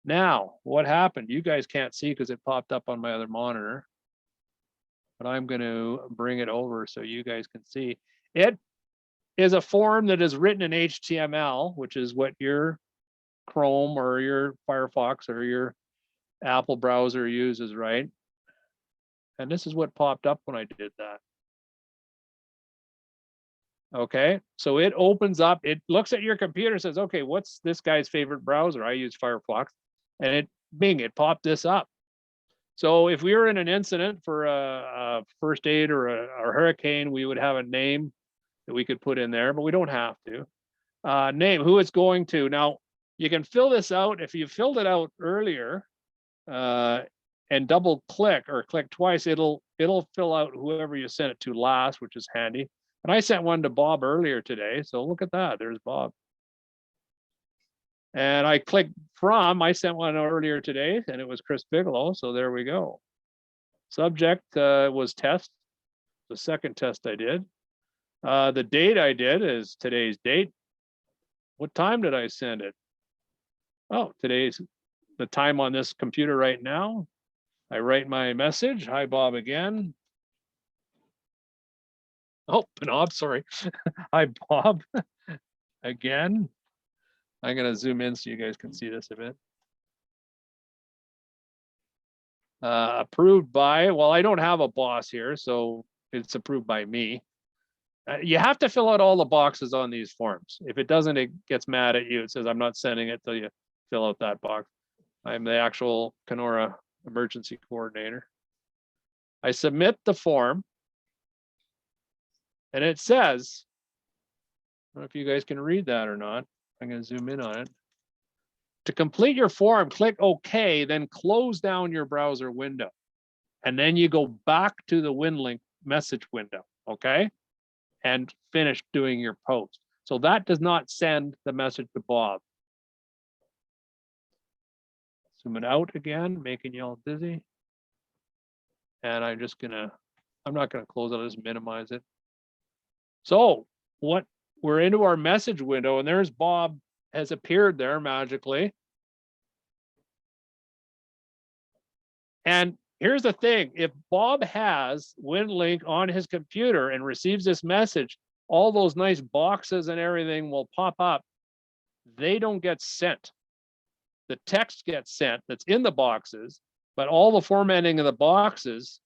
Now, what happened? You guys can't see because it popped up on my other monitor. But I'm going to bring it over so you guys can see. It is a form that is written in HTML, which is what your Chrome or your Firefox or your Apple browser uses, right? And this is what popped up when I did that. Okay, so it opens up, it looks at your computer, says, okay, what's this guy's favorite browser? I use Firefox, and it popped this up. So if we were in an incident for a first aid or a hurricane, we would have a name that we could put in there, but we don't have to. Name, who it's going to. Now, you can fill this out. If you filled it out earlier and double click or click twice, it'll fill out whoever you sent it to last, which is handy. And I sent one to Bob earlier today. So look at that. There's Bob. And I clicked from, I sent one earlier today, and it was Chris Bigelow. So there we go. Subject was test, the second test I did. The date I did is today's date. What time did I send it? Oh, today's the time on this computer right now. I write my message. Hi, Bob again. Oh, Bob, sorry. Hi, Bob. Again. I'm going to zoom in so you guys can see this a bit. Approved by, well, I don't have a boss here, so it's approved by me. You have to fill out all the boxes on these forms. If it doesn't, it gets mad at you. It says, I'm not sending it till you fill out that box. I'm the actual Kenora emergency coordinator. I submit the form. And it says, I don't know if you guys can read that or not. I'm going to zoom in on it. To complete your form, click OK, then close down your browser window. And then you go back to the Winlink message window, okay? And finish doing your post. So that does not send the message to Bob. Zoom it out again, making you all dizzy. And I'm not gonna close it, I'll just minimize it. So we're into our message window, and there's Bob has appeared there magically. And here's the thing, if Bob has Winlink on his computer and receives this message, all those nice boxes and everything will pop up. They don't get sent. The text gets sent that's in the boxes, but all the formatting of the boxes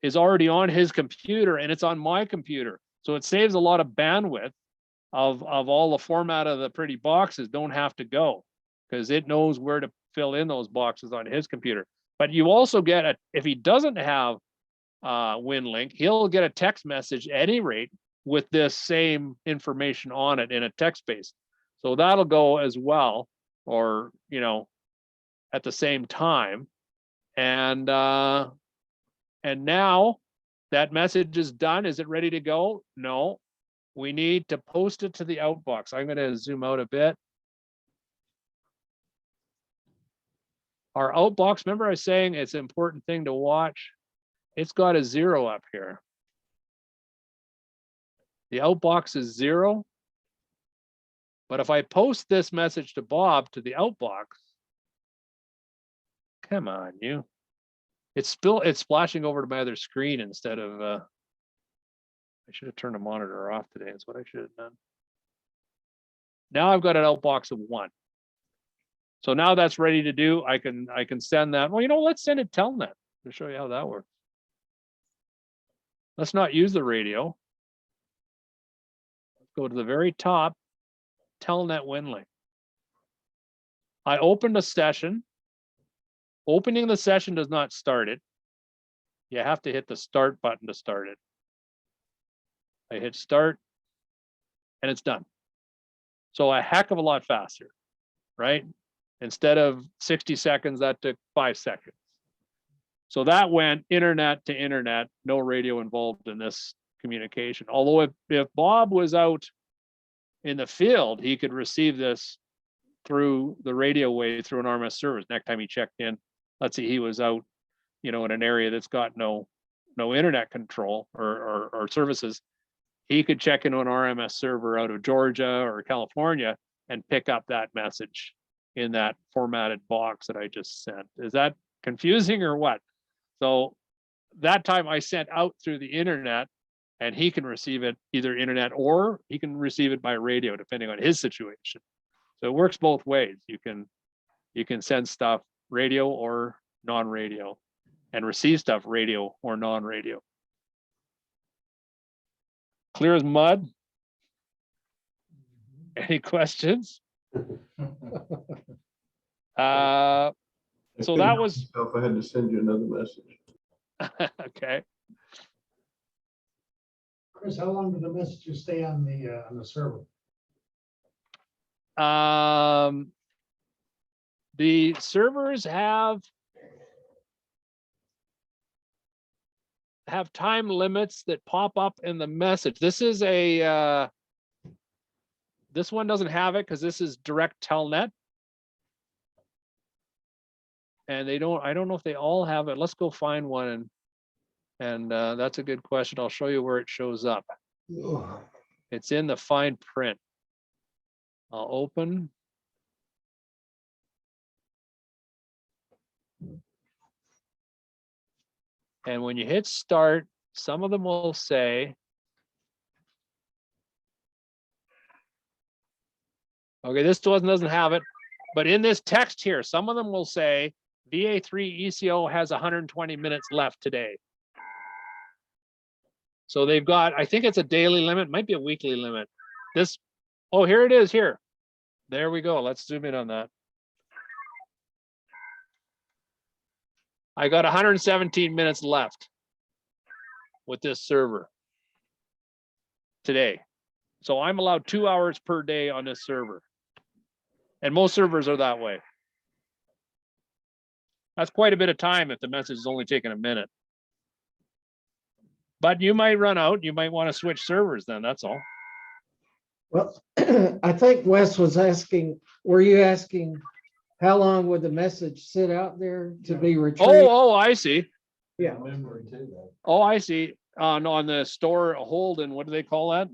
is already on his computer, and it's on my computer. So it saves a lot of bandwidth of all the format of the pretty boxes don't have to go, because it knows where to fill in those boxes on his computer. But you also get if he doesn't have Winlink, he'll get a text message at any rate with this same information on it in a text base. So that'll go as well, or at the same time. And now that message is done. Is it ready to go? No, we need to post it to the Outbox. I'm going to zoom out a bit. Our Outbox, remember I was saying it's an important thing to watch. It's got a 0 up here. The Outbox is 0. But if I post this message to Bob to the Outbox, come on, you. It's splashing over to my other screen instead of I should have turned the monitor off today. That's what I should have done. Now I've got an outbox of 1. So now that's ready to do. I can send that. Well, let's send it Telnet to show you how that works. Let's not use the radio. Let's go to the very top, Telnet Winlink. I opened a session. Opening the session does not start it. You have to hit the start button to start it. I hit start and it's done. So a heck of a lot faster, right? Instead of 60 seconds, that took 5 seconds. So that went internet to internet, no radio involved in this communication. Although if Bob was out in the field, he could receive this through the radio wave through an RMS service. Next time he checked in, let's say he was out, in an area that's got no internet control or services, he could check into an RMS server out of Georgia or California and pick up that message in that formatted box that I just sent. Is that confusing or what? So that time I sent out through the internet, and he can receive it either internet or he can receive it by radio, depending on his situation. So it works both ways. You can send stuff radio or non-radio, and receive stuff radio or non-radio. Clear as mud. Any questions? So that was If I had to send you another message. okay. Chris, how long do the messages stay on the server? The servers have time limits that pop up in the message. This is this one doesn't have it because this is direct Telnet. And I don't know if they all have it. Let's go find one, and that's a good question. I'll show you where it shows up. It's in the fine print. I'll open. And when you hit start, some of them will say, okay, this one doesn't have it, but in this text here, some of them will say, VA3ECO has 120 minutes left today. So they've got, I think it's a daily limit, might be a weekly limit. Oh, here it is here. There we go. Let's zoom in on that. I got 117 minutes left with this server today. So I'm allowed 2 hours per day on this server. And most servers are that way. That's quite a bit of time if the message is only taking a minute. But you might run out, you might want to switch servers then, that's all. Well, I think Wes was asking, were you asking how long would the message sit out there to be retrieved? Oh, I see. Yeah. Oh, I see. On the store hold, and what do they call that?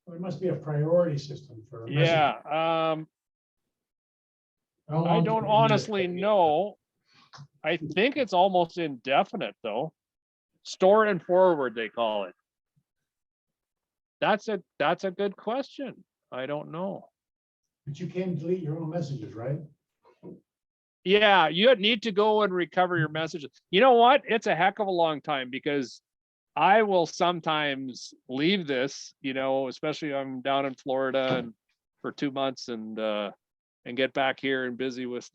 Well, it must be a priority system for. Yeah, I don't honestly know. I think it's almost indefinite though. Store and forward, they call it. That's a good question. I don't know. But you can delete your own messages, right? Yeah, you need to go and recover your messages. You know what? It's a heck of a long time because I will sometimes leave this, especially I'm down in Florida and for 2 months and get back here and busy with,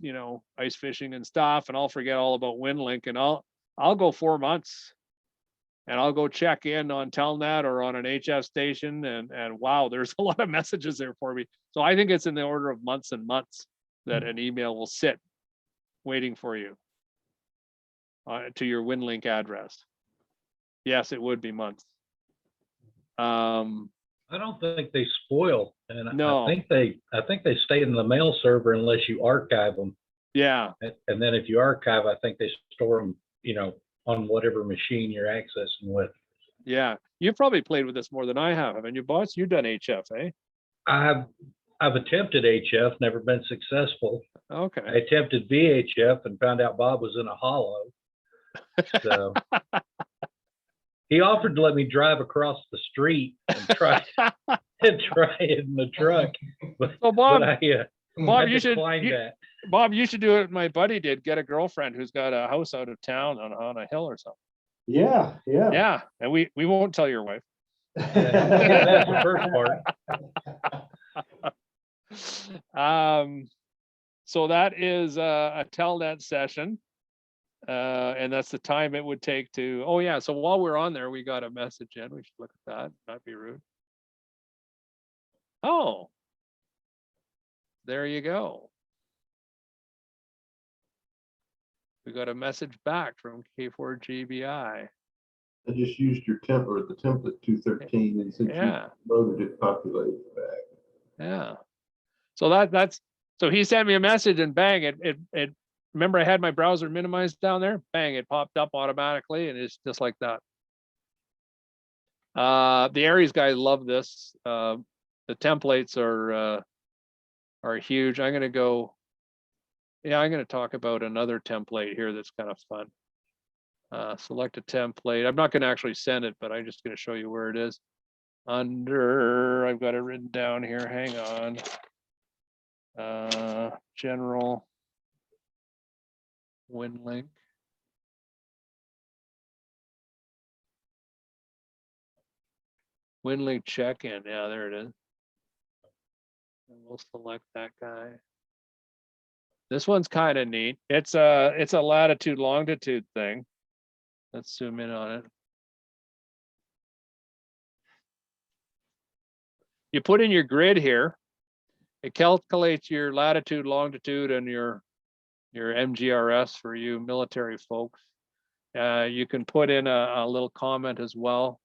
ice fishing and stuff. And I'll forget all about Winlink, and I'll go 4 months and I'll go check in on Telnet or on an HF station. And wow, there's a lot of messages there for me. So I think it's in the order of months and months that an email will sit waiting for you to your Winlink address. Yes, it would be months. I don't think they spoil, and No. I think they stay in the mail server unless you archive them. Yeah, And then if you archive, I think they store them, on whatever machine you're accessing with. yeah. You've probably played with this more than I have, haven't you, boss? You've done HF, eh? I've attempted HF, never been successful. I Okay. attempted VHF and found out Bob was in a hollow. So he offered to let me drive across the street and try and try it in the truck. But, So Bob, but I Bob, you should, declined that. Bob, you should do what my buddy did. Get a girlfriend who's got a house out of town on a hill or something. Yeah, yeah. Yeah, and we won't tell your wife. Yeah, that's the first part. So that is a Telnet session. And that's the time it would take to, oh yeah, so while we're on there, we got a message in. We should look at that, not be rude. Oh, there you go. We got a message back from K4GBI. I just used your template, the template 213, and since you Yeah, loaded it, populated it back. yeah. So that's, so he sent me a message and bang, it remember I had my browser minimized down there, bang, it popped up automatically and it's just like that. The Aries guys love this. The templates are huge. I'm gonna go, yeah, I'm gonna talk about another template here that's kind of fun. Select a template. I'm not gonna actually send it, but I'm just gonna show you where it is. Under, I've got it written down here, hang on. General. Winlink. Winlink check-in. Yeah, there it is. And we'll select that guy. This one's kind of neat. It's a latitude longitude thing. Let's zoom in on it. You put in your grid here. It calculates your latitude, longitude, and your MGRS for you military folks. You can put in a little comment as well.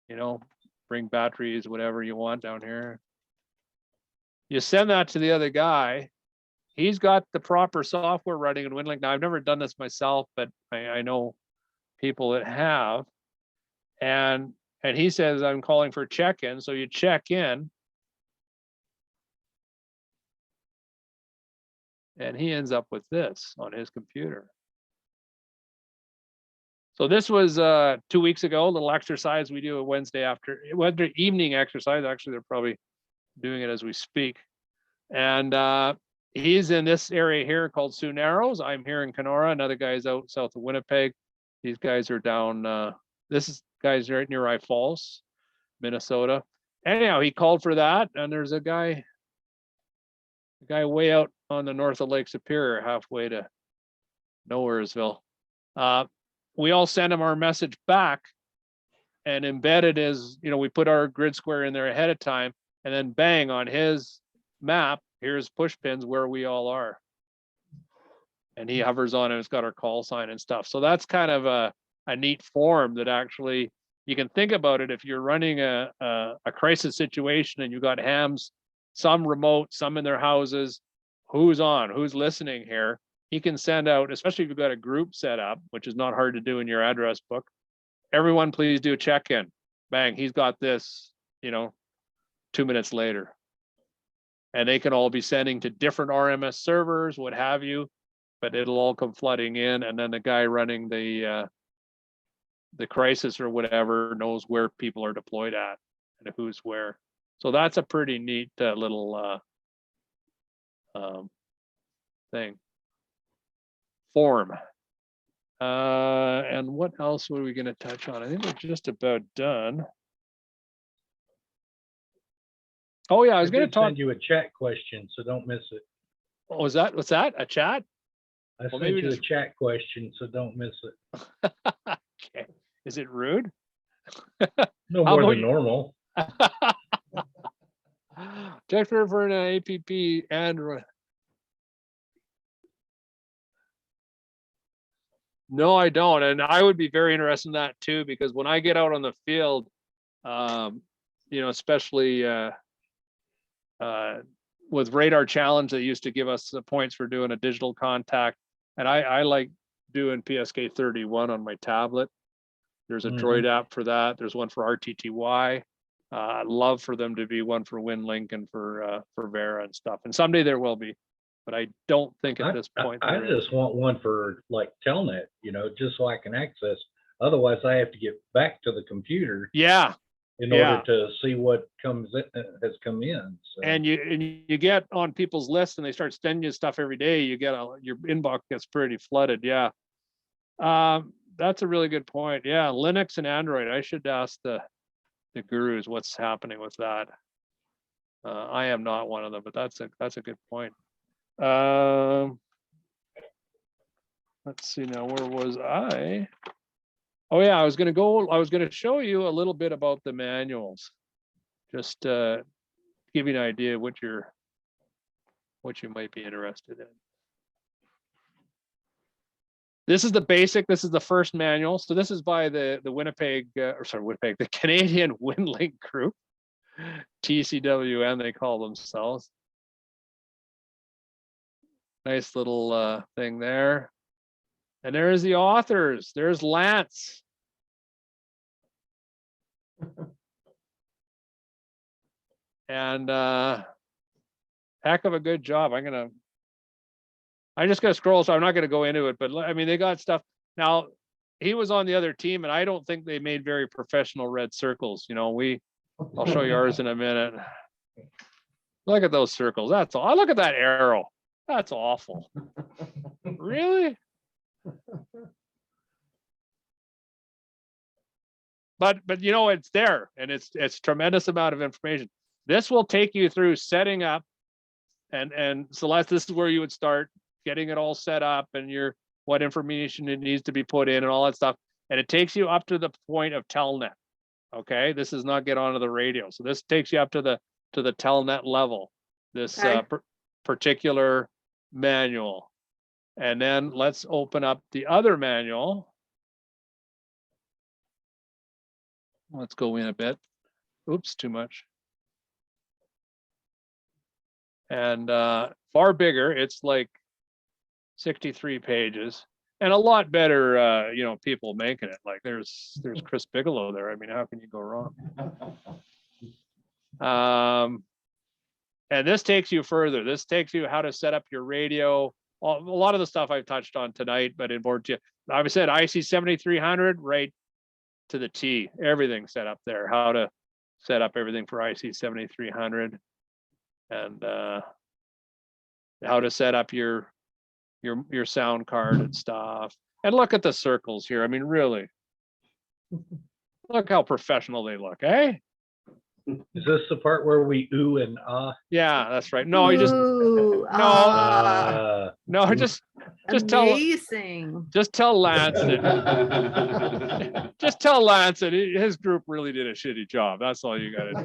You know, bring batteries, whatever you want down here. You send that to the other guy. He's got the proper software running in Winlink. Now, I've never done this myself, but I know people that have. And he says, I'm calling for check-in. So you check in. And he ends up with this on his computer. So this was 2 weeks ago, a little exercise we do a Wednesday evening exercise. Actually, they're probably doing it as we speak. And he's in this area here called Sioux Narrows. I'm here in Kenora. Another guy's out south of Winnipeg. These guys are down, guys right near I Falls, Minnesota. Anyhow, he called for that. And there's a guy way out on the north of Lake Superior, halfway to Nowheresville. We all send him our message back, and embedded is, we put our grid square in there ahead of time, and then bang, on his map, here's push pins where we all are. And he hovers on it, it's got our call sign and stuff. So that's kind of a neat form that actually, you can think about it if you're running a crisis situation and you've got hams, some remote, some in their houses, who's on, who's listening here. He can send out, especially if you've got a group set up, which is not hard to do in your address book. Everyone, please do check-in. Bang, he's got this, 2 minutes later. And they can all be sending to different RMS servers, what have you, but it'll all come flooding in. And then the guy running the crisis or whatever knows where people are deployed at and who's where. So that's a pretty neat little thing. Form. And what else were we going to touch on? I think we're just about done. Oh yeah, I was going to send you a chat question, so don't miss it. Oh, what's that? A chat? I sent you a chat question, so don't miss it. Okay. Is it rude? No more than normal. Check for an APP Android. No, I don't. And I would be very interested in that too, because when I get out on the field, especially with Radar Challenge, they used to give us the points for doing a digital contact. And I like doing PSK 31 on my tablet. There's a Droid app for that. There's one for RTTY. I'd love for them to be one for Winlink and for Vera and stuff. And someday there will be, but I don't think at this point. I just want one for like Telnet, just so I can access Otherwise, I have to get back to the computer Yeah. in Yeah. order to see what has come in. So. And you get on people's lists and they start sending you stuff every day. You get your inbox gets pretty flooded. Yeah. That's a really good point. Yeah. Linux and Android. I should ask the gurus what's happening with that. I am not one of them, but that's a good point. Let's see now, where was I? Oh yeah, I was going to show you a little bit about the manuals. Just give you an idea what you might be interested in. This is the basic, this is the first manual. So this is by the Winnipeg, the Canadian Winlink group, TCWN they call themselves. Nice little thing there. And there's the authors. There's Lance. And heck of a good job. I'm just gonna scroll, so I'm not gonna go into it, but I mean, they got stuff. Now, he was on the other team, and I don't think they made very professional red circles. You know, I'll show you ours in a minute. Look at those circles. That's all. Look at that arrow. That's awful. Really? But you know, it's there, and it's tremendous amount of information. This will take you through setting up, and Celeste, this is where you would start getting it all set up and what information it needs to be put in and all that stuff. And it takes you up to the point of Telnet. Okay, this is not get onto the radio. So this takes you up to the Telnet level, this particular manual. And then let's open up the other manual. Let's go in a bit. Oops, too much. And far bigger, it's like 63 pages and a lot better, you know, people making it. Like there's Chris Bigelow there. I mean, how can you go wrong? And this takes you further. This takes you how to set up your radio. A lot of the stuff I've touched on tonight, but in board, I've said IC 7300 right to the T. Everything set up there. How to set up everything for IC 7300, and how to set up your sound card and stuff. And look at the circles here. I mean, really, look how professional they look, eh? Is this the part where we ooh and ah? Yeah, that's right. No, you just Ooh, no, just amazing. just tell Lance that just tell Lance that his group really did a shitty job. That's all you gotta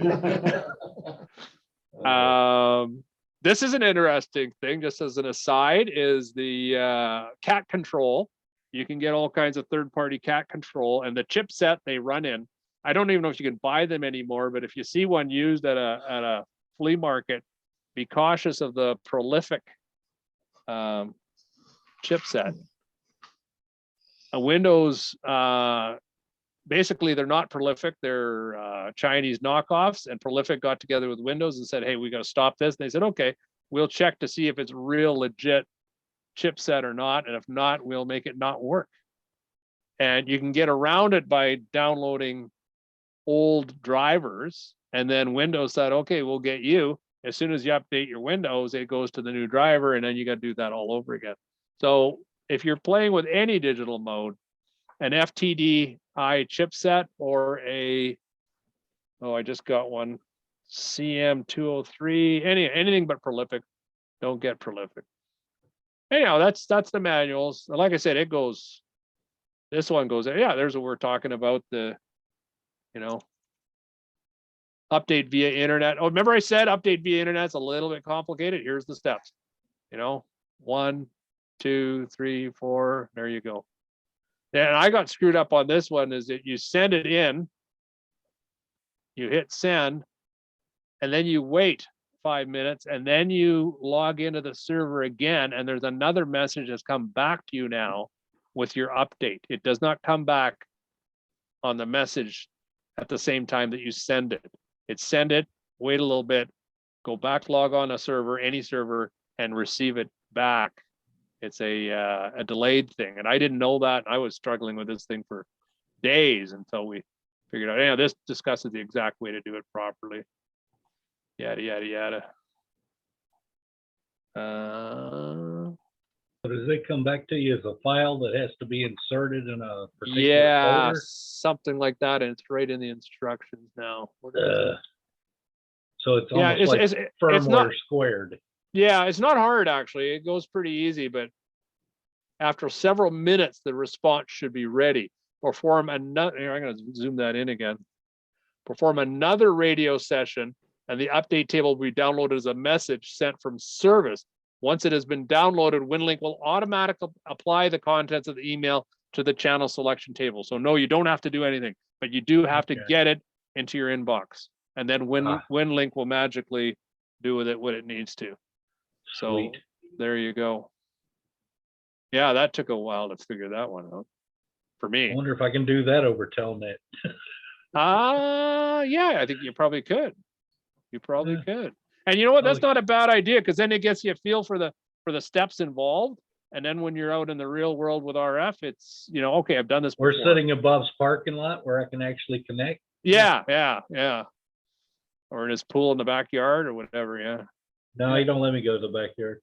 do. This is an interesting thing, just as an aside, is the cat control. You can get all kinds of third-party cat control, and the chipset they run in. I don't even know if you can buy them anymore, but if you see one used at a flea market, be cautious of the prolific chipset. Windows, basically, they're not prolific. They're Chinese knockoffs, and Prolific got together with Windows and said, hey, we got to stop this. And they said, okay, we'll check to see if it's real legit chipset or not. And if not, we'll make it not work. And you can get around it by downloading old drivers. And then Windows said, okay, we'll get you. As soon as you update your Windows, it goes to the new driver, and then you got to do that all over again. So if you're playing with any digital mode, an FTDI chipset or I just got one, CM203, anything but Prolific, don't get Prolific. Anyhow, that's the manuals. Like I said, this one goes, yeah, there's what we're talking about, the, you know, update via internet. Oh, remember I said update via internet's a little bit complicated. Here's the steps, you know, 1, 2, 3, 4, there you go. And I got screwed up on this one, is that you send it in, you hit send, and then you wait 5 minutes, and then you log into the server again, and there's another message that's come back to you now with your update. It does not come back on the message at the same time that you send it. It's send it, wait a little bit, go back, log on a server, any server, and receive it back. It's a delayed thing, and I didn't know that. I was struggling with this thing for days until we figured out, yeah, this discusses the exact way to do it properly. Yada, yada, yada. So does it come back to you as a file that has to be inserted in a particular Yeah, folder? something like that, and it's right in the instructions now. What is it? So it's Yeah, almost like it's firmware not, squared. yeah, it's not hard, actually. It goes pretty easy, but after several minutes, the response should be ready. Perform another, here, I'm gonna zoom that in again. Perform another radio session, and the update table will be downloaded as a message sent from service. Once it has been downloaded, Winlink will automatically apply the contents of the email to the channel selection table. So no, you don't have to do anything, but you do have to Okay. get it into your inbox. And then Winlink will magically do with it what it needs to. So Sweet. there you go. Yeah, that took a while to figure that one out for I me. wonder if I can do that over Telnet. Yeah, I think you probably could. You probably Yeah. could. And you know what? That's Probably. not a bad idea, because then it gets you a feel for the steps involved. And then when you're out in the real world with RF, it's, you know, okay, I've done this We're before. sitting above parking lot where I can actually connect. Yeah, yeah, yeah. Or in his pool in the backyard or whatever, yeah. No, he don't let me go to the backyard.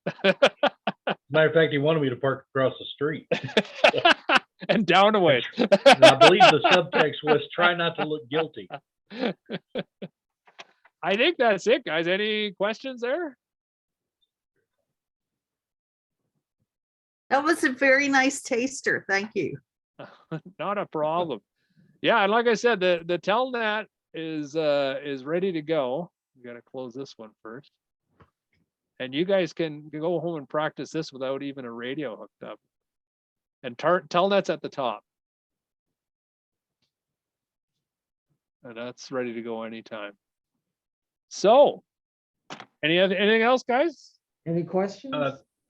Matter of fact, he wanted me to park across the street. And down away. And I believe the subtext was try not to look guilty. I think that's it, guys. Any questions there? That was a very nice taster. Thank you. Not a problem. Yeah, and like I said, the Telnet is ready to go. We got to close this one first. And you guys can go home and practice this without even a radio hooked up. And Telnet's at the top. And that's ready to go anytime. So, anything else, guys? Any questions?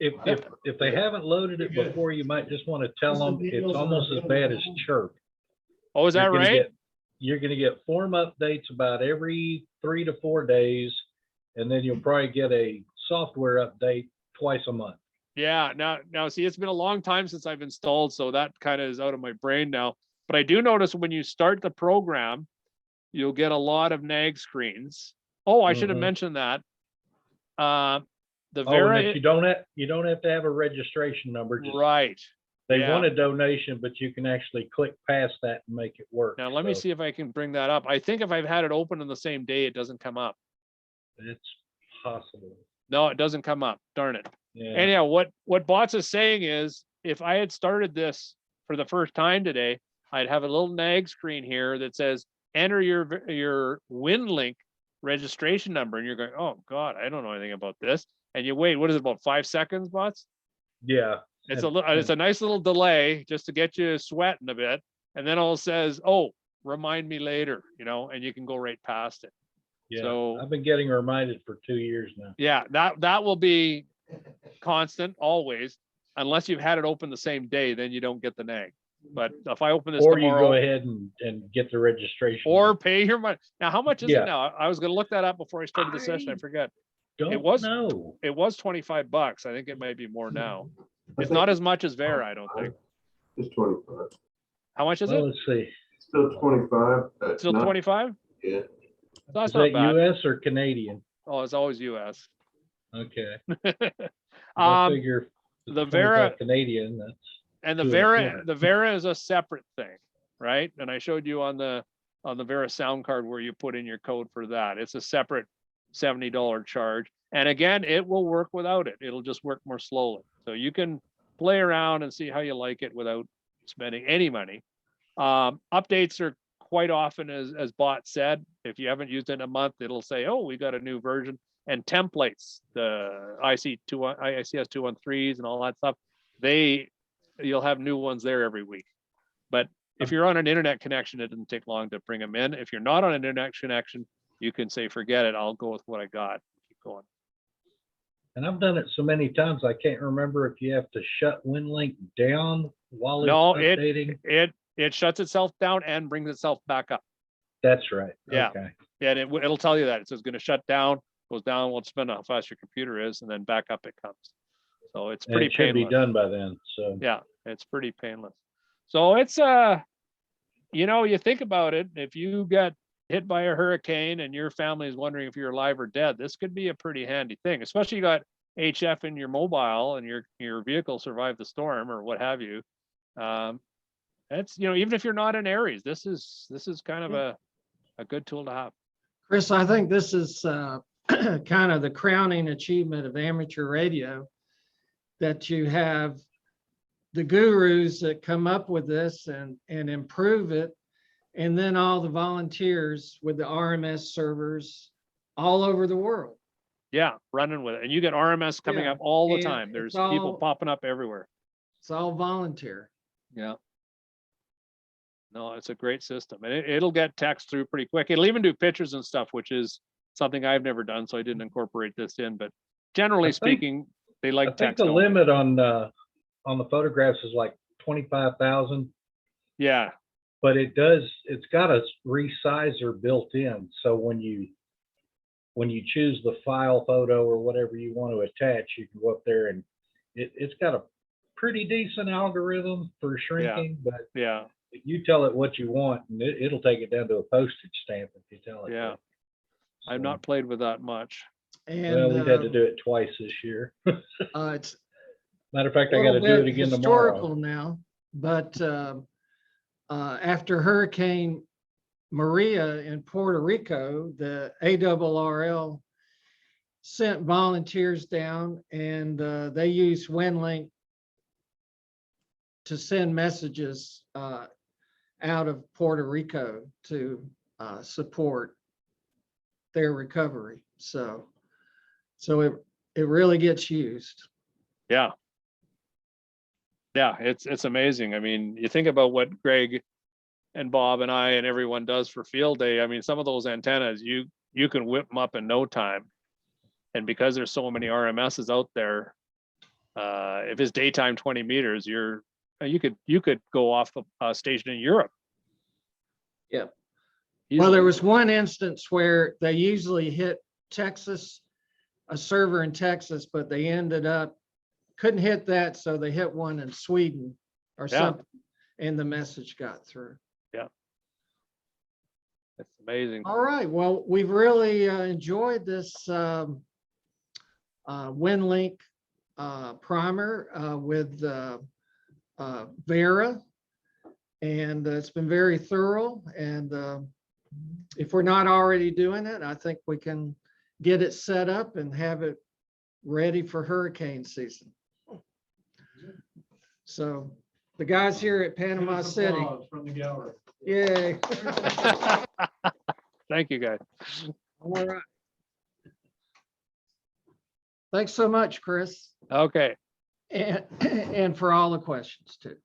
If they haven't loaded it before, you might just want to tell them it's almost as bad as chirp. Oh, is that right? You're going to get form updates about every 3 to 4 days, and then you'll probably get a software update twice a month. Yeah, now see, it's been a long time since I've installed, so that kind of is out of my brain now. But I do notice when you start the program, you'll get a lot of nag screens. Oh, I should have mentioned that. The Vera, and you don't have to have a registration number. Just, right. They Yeah. want a donation, but you can actually click past that and make it work. Now let me see if I can bring that up. I think if I've had it open on the same day, it doesn't come up. It's possible. No, it doesn't come up. Darn it. Yeah. Anyhow, what Bots is saying is, if I had started this for the first time today, I'd have a little nag screen here that says, enter your Winlink registration number. And you're going, oh God, I don't know anything about this. And you wait, what is it, about 5 seconds, Bots? Yeah. It's a nice little delay just to get you sweating a bit. And then all says, oh, remind me later, you know, and you can go right past it. Yeah. So I've been getting reminded for 2 years now. yeah, that will be constant always, unless you've had it open the same day, then you don't get the nag. But if I open this Or tomorrow, you go ahead and get the registration. or pay your money. Now, how much is Yeah. it now? I was gonna look that up before I started the session. I forget. Don't was- know. It was $25. I think it might be more now. It's not as much as Vera, I don't think. It's 25. How much is Well, it? let's see. Still 25. Still 25? Yeah. That's Is not that bad. US or Canadian? Oh, it's always US. Okay. I Um, figure the it's Vera- 25 Canadian, that's And the Two and a Vera, quarter. the Vera is a separate thing, right? And I showed you on the Vera sound card where you put in your code for that. It's a separate $70 charge. And again, it will work without it. It'll just work more slowly. So you can play around and see how you like it without spending any money. Updates are quite often, as Bot said, if you haven't used it in a month, it'll say, oh, we got a new version. And templates, the ICS 213s and all that stuff, you'll have new ones there every week. But if you're on an internet connection, it doesn't take long to bring them in. If you're not on an internet connection, you can say, forget it, I'll go with what I got. Keep going. And I've done it so many times, I can't remember if you have to shut WinLink down while it's No, updating. it shuts itself down and brings itself back up. That's right. Yeah. Okay. And it'll tell you that. It says going to shut down, goes down, will depend on how fast your computer is, and then back up it comes. So it's And pretty it should be painless. done by then. So Yeah, it's pretty painless. So it's you know, you think about it, if you get hit by a hurricane and your family is wondering if you're alive or dead, this could be a pretty handy thing, especially you got HF in your mobile and your vehicle survived the storm or what have you. That's, you know, even if you're not in Aries, this is kind of a good tool to have. Chris, I think this is kind of the crowning achievement of amateur radio, that you have the gurus that come up with this and improve it, and then all the volunteers with the RMS servers all over the world. Yeah, running with it. And you get RMS coming Yeah, up all the and time. There's it's all- people popping up everywhere. It's all volunteer. Yeah. No, it's a great system, and it'll get text through pretty quick. It'll even do pictures and stuff, which is something I've never done, so I didn't incorporate this in, but generally I think- speaking, they I like think text the only. limit on the photographs is like 25,000, Yeah, but it's got a resizer built in. So when you choose the file photo or whatever you want to attach, you can go up there and it's got a pretty decent algorithm for shrinking, but yeah, you tell it what you want and it'll take it down to a postage stamp if you tell it. yeah. to. I've So, not played with that much. And well, we've had to do it twice this year. it's Matter of fact, a I got little to do it bit again historical tomorrow. now, but after Hurricane Maria in Puerto Rico, the ARRL sent volunteers down, and they used Winlink to send messages out of Puerto Rico to support their recovery. So it really gets used. Yeah. Yeah, it's amazing. I mean, you think about what Greg and Bob and I and everyone does for field day. I mean, some of those antennas, you can whip them up in no time. And because there's so many RMSs out there, if it's daytime 20 meters, you could go off a station in Europe. Yeah. Easily. Well, there was one instance where they usually hit Texas, a server in Texas, but they ended up couldn't hit that, so they hit one in Sweden or Yeah. something, and the message got through. Yeah. It's amazing. All right. Well, we've really enjoyed this Winlink primer with Vera, and it's been very thorough. And if we're not already doing it, I think we can get it set up and have it ready for hurricane season. So the guys here at Panama Give us City, applause from the gallery. yay. Thank you, guys. All right. Thanks so much, Chris, Okay. and for all the questions too.